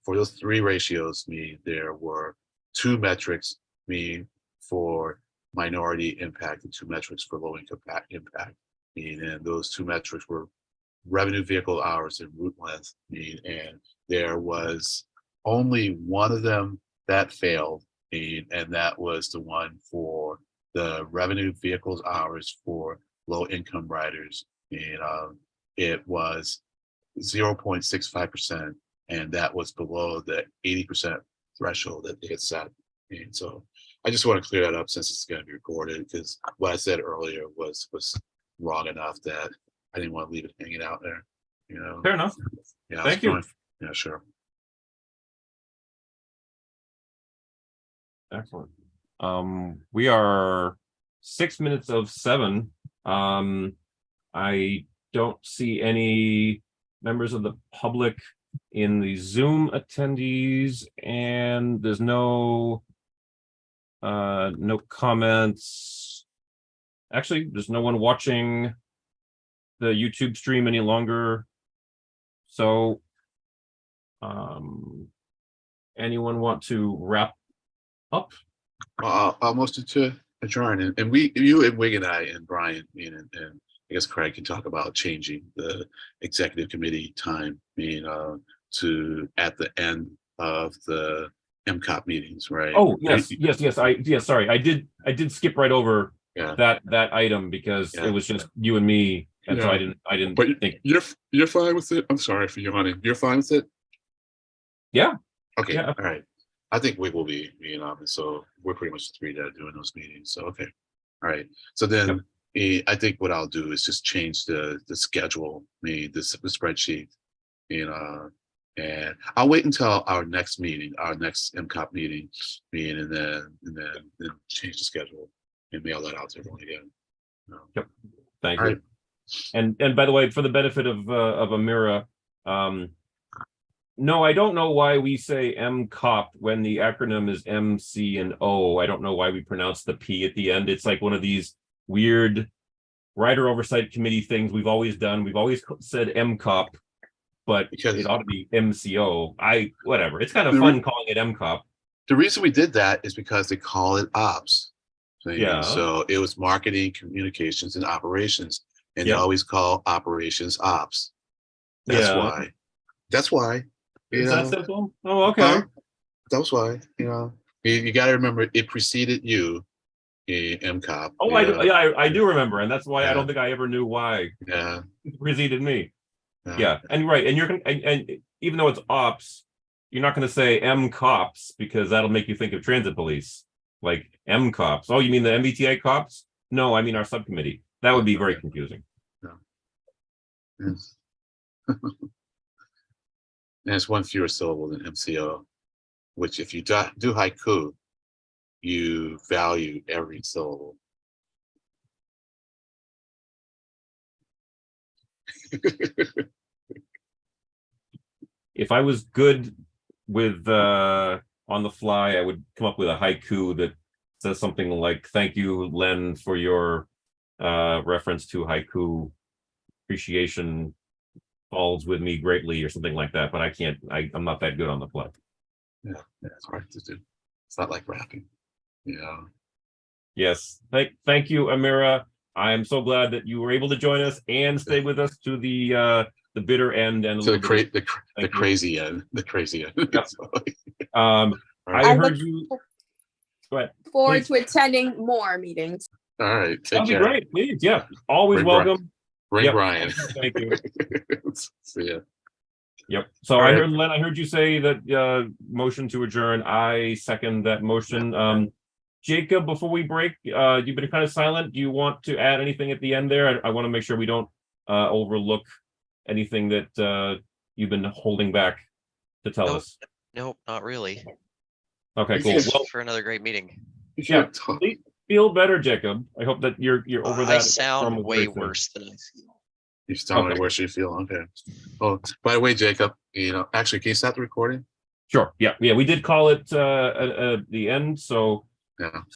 C: for those 3 ratios, there were 2 metrics for minority impact and 2 metrics for low income impact. And those 2 metrics were revenue vehicle hours and route length. And there was only one of them that failed, and that was the one for the revenue vehicles hours for low income riders. And it was 0.65%, and that was below the 80% threshold that they had set. And so I just want to clear that up since it's going to be recorded, because what I said earlier was wrong enough that I didn't want to leave it hanging out there.
A: Fair enough.
C: Yeah.
A: Thank you.
C: Yeah, sure.
A: Excellent. We are 6 minutes of 7. I don't see any members of the public in the Zoom attendees, and there's no comments. Actually, there's no one watching the YouTube stream any longer. So, anyone want to wrap up?
C: Almost to adjourn, and you and Wig and I and Brian, and I guess Craig can talk about changing the executive committee time, to at the end of the MCOP meetings, right?
A: Oh, yes. Sorry, I did skip right over
C: Yeah.
A: that item because
C: Yeah.
A: it was just you and me, and so
C: Yeah.
A: I didn't
C: But
A: think.
C: you're fine with it. I'm sorry for yawning. You're fine with it.
A: Yeah.
C: Okay.
A: Yeah.
C: All right. I think Wig will be so we're pretty much 3 that are doing those meetings. So okay. All right. So then I think what I'll do is just change the schedule, the spreadsheet, and I'll wait until our next meeting, our next MCOP meeting, and then change the schedule and mail that out to everyone again.
A: Yep. Thank
C: All
A: you.
C: right.
A: And by the way, for the benefit of Amira, no, I don't know why we say MCOP when the acronym is MC and O. I don't know why we pronounce the P at the end. It's like one of these weird Rider Oversight Committee things we've always done. We've always said MCOP, but
C: Because
A: it ought to be MCO. Whatever. It's kind of
C: The
A: fun calling it MCOP.
C: the reason we did that is because they call it ops.
A: Yeah.
C: So it was marketing, communications, and operations, and they
A: Yeah.
C: always call operations ops. That's
A: Yeah.
C: why. That's why.
A: Is that simple? Oh, okay.
C: That's why. You got to remember it preceded you in MCOP.
A: Oh, I do remember, and that's why I
C: Yeah.
A: don't think I ever knew why
C: Yeah.
A: it preceded me. Yeah, and right, and you're gonna, and even though it's ops, you're not going to say M cops because that'll make you think of transit police, like M cops. Oh, you mean the MBTA cops? No, I mean our subcommittee. That would be very confusing.
C: Yes. And it's one fewer syllable than MCO, which if you do haiku, you value every syllable.
A: If I was good with on the fly, I would come up with a haiku that says something like, "Thank you, Len, for your reference to haiku. Appreciation falls with me greatly," or something like that. But I can't. I'm not that good on the fly.
C: Yeah, it's hard to do. It's not like rapping.
A: Yes. Thank you, Amira. I am so glad that you were able to join us and stay with us to the bitter end and a
C: So
A: little bit.
C: the crazy end. The crazy end.
A: Yep.
C: All
A: I
E: I
A: heard
E: look
A: you. Go ahead.
E: forward
A: Please.
E: to attending more meetings.
C: right. Take
A: That'd be
C: care.
A: great. Please, yeah. Always
C: Bring Brian.
A: welcome.
C: Bring
A: Yep.
C: Brian.
A: Thank you.
C: See ya.
A: Yep. So
C: All
A: I
C: right.
A: heard, Len, I heard you say that motion to adjourn. I second that motion. Jacob, before we break, you've been kind of silent. Do you want to add anything at the end there? I want to make sure we don't overlook anything that you've been holding back to tell
D: Nope.
A: us.
D: Nope, not really.
A: Okay,
C: You
A: cool.
C: just-
A: Well,
D: For another great meeting.
C: You
A: Yeah.
C: should talk.
A: feel better, Jacob. I hope that you're over that.
D: I sound
A: storm of
D: way
A: grief there.
D: worse than I feel.
C: You sound like
A: Okay.
C: worse you feel. Okay. Oh, by the way, Jacob, actually, can you stop the recording?
A: Sure. Yeah. We did call it the end. So
C: Yeah.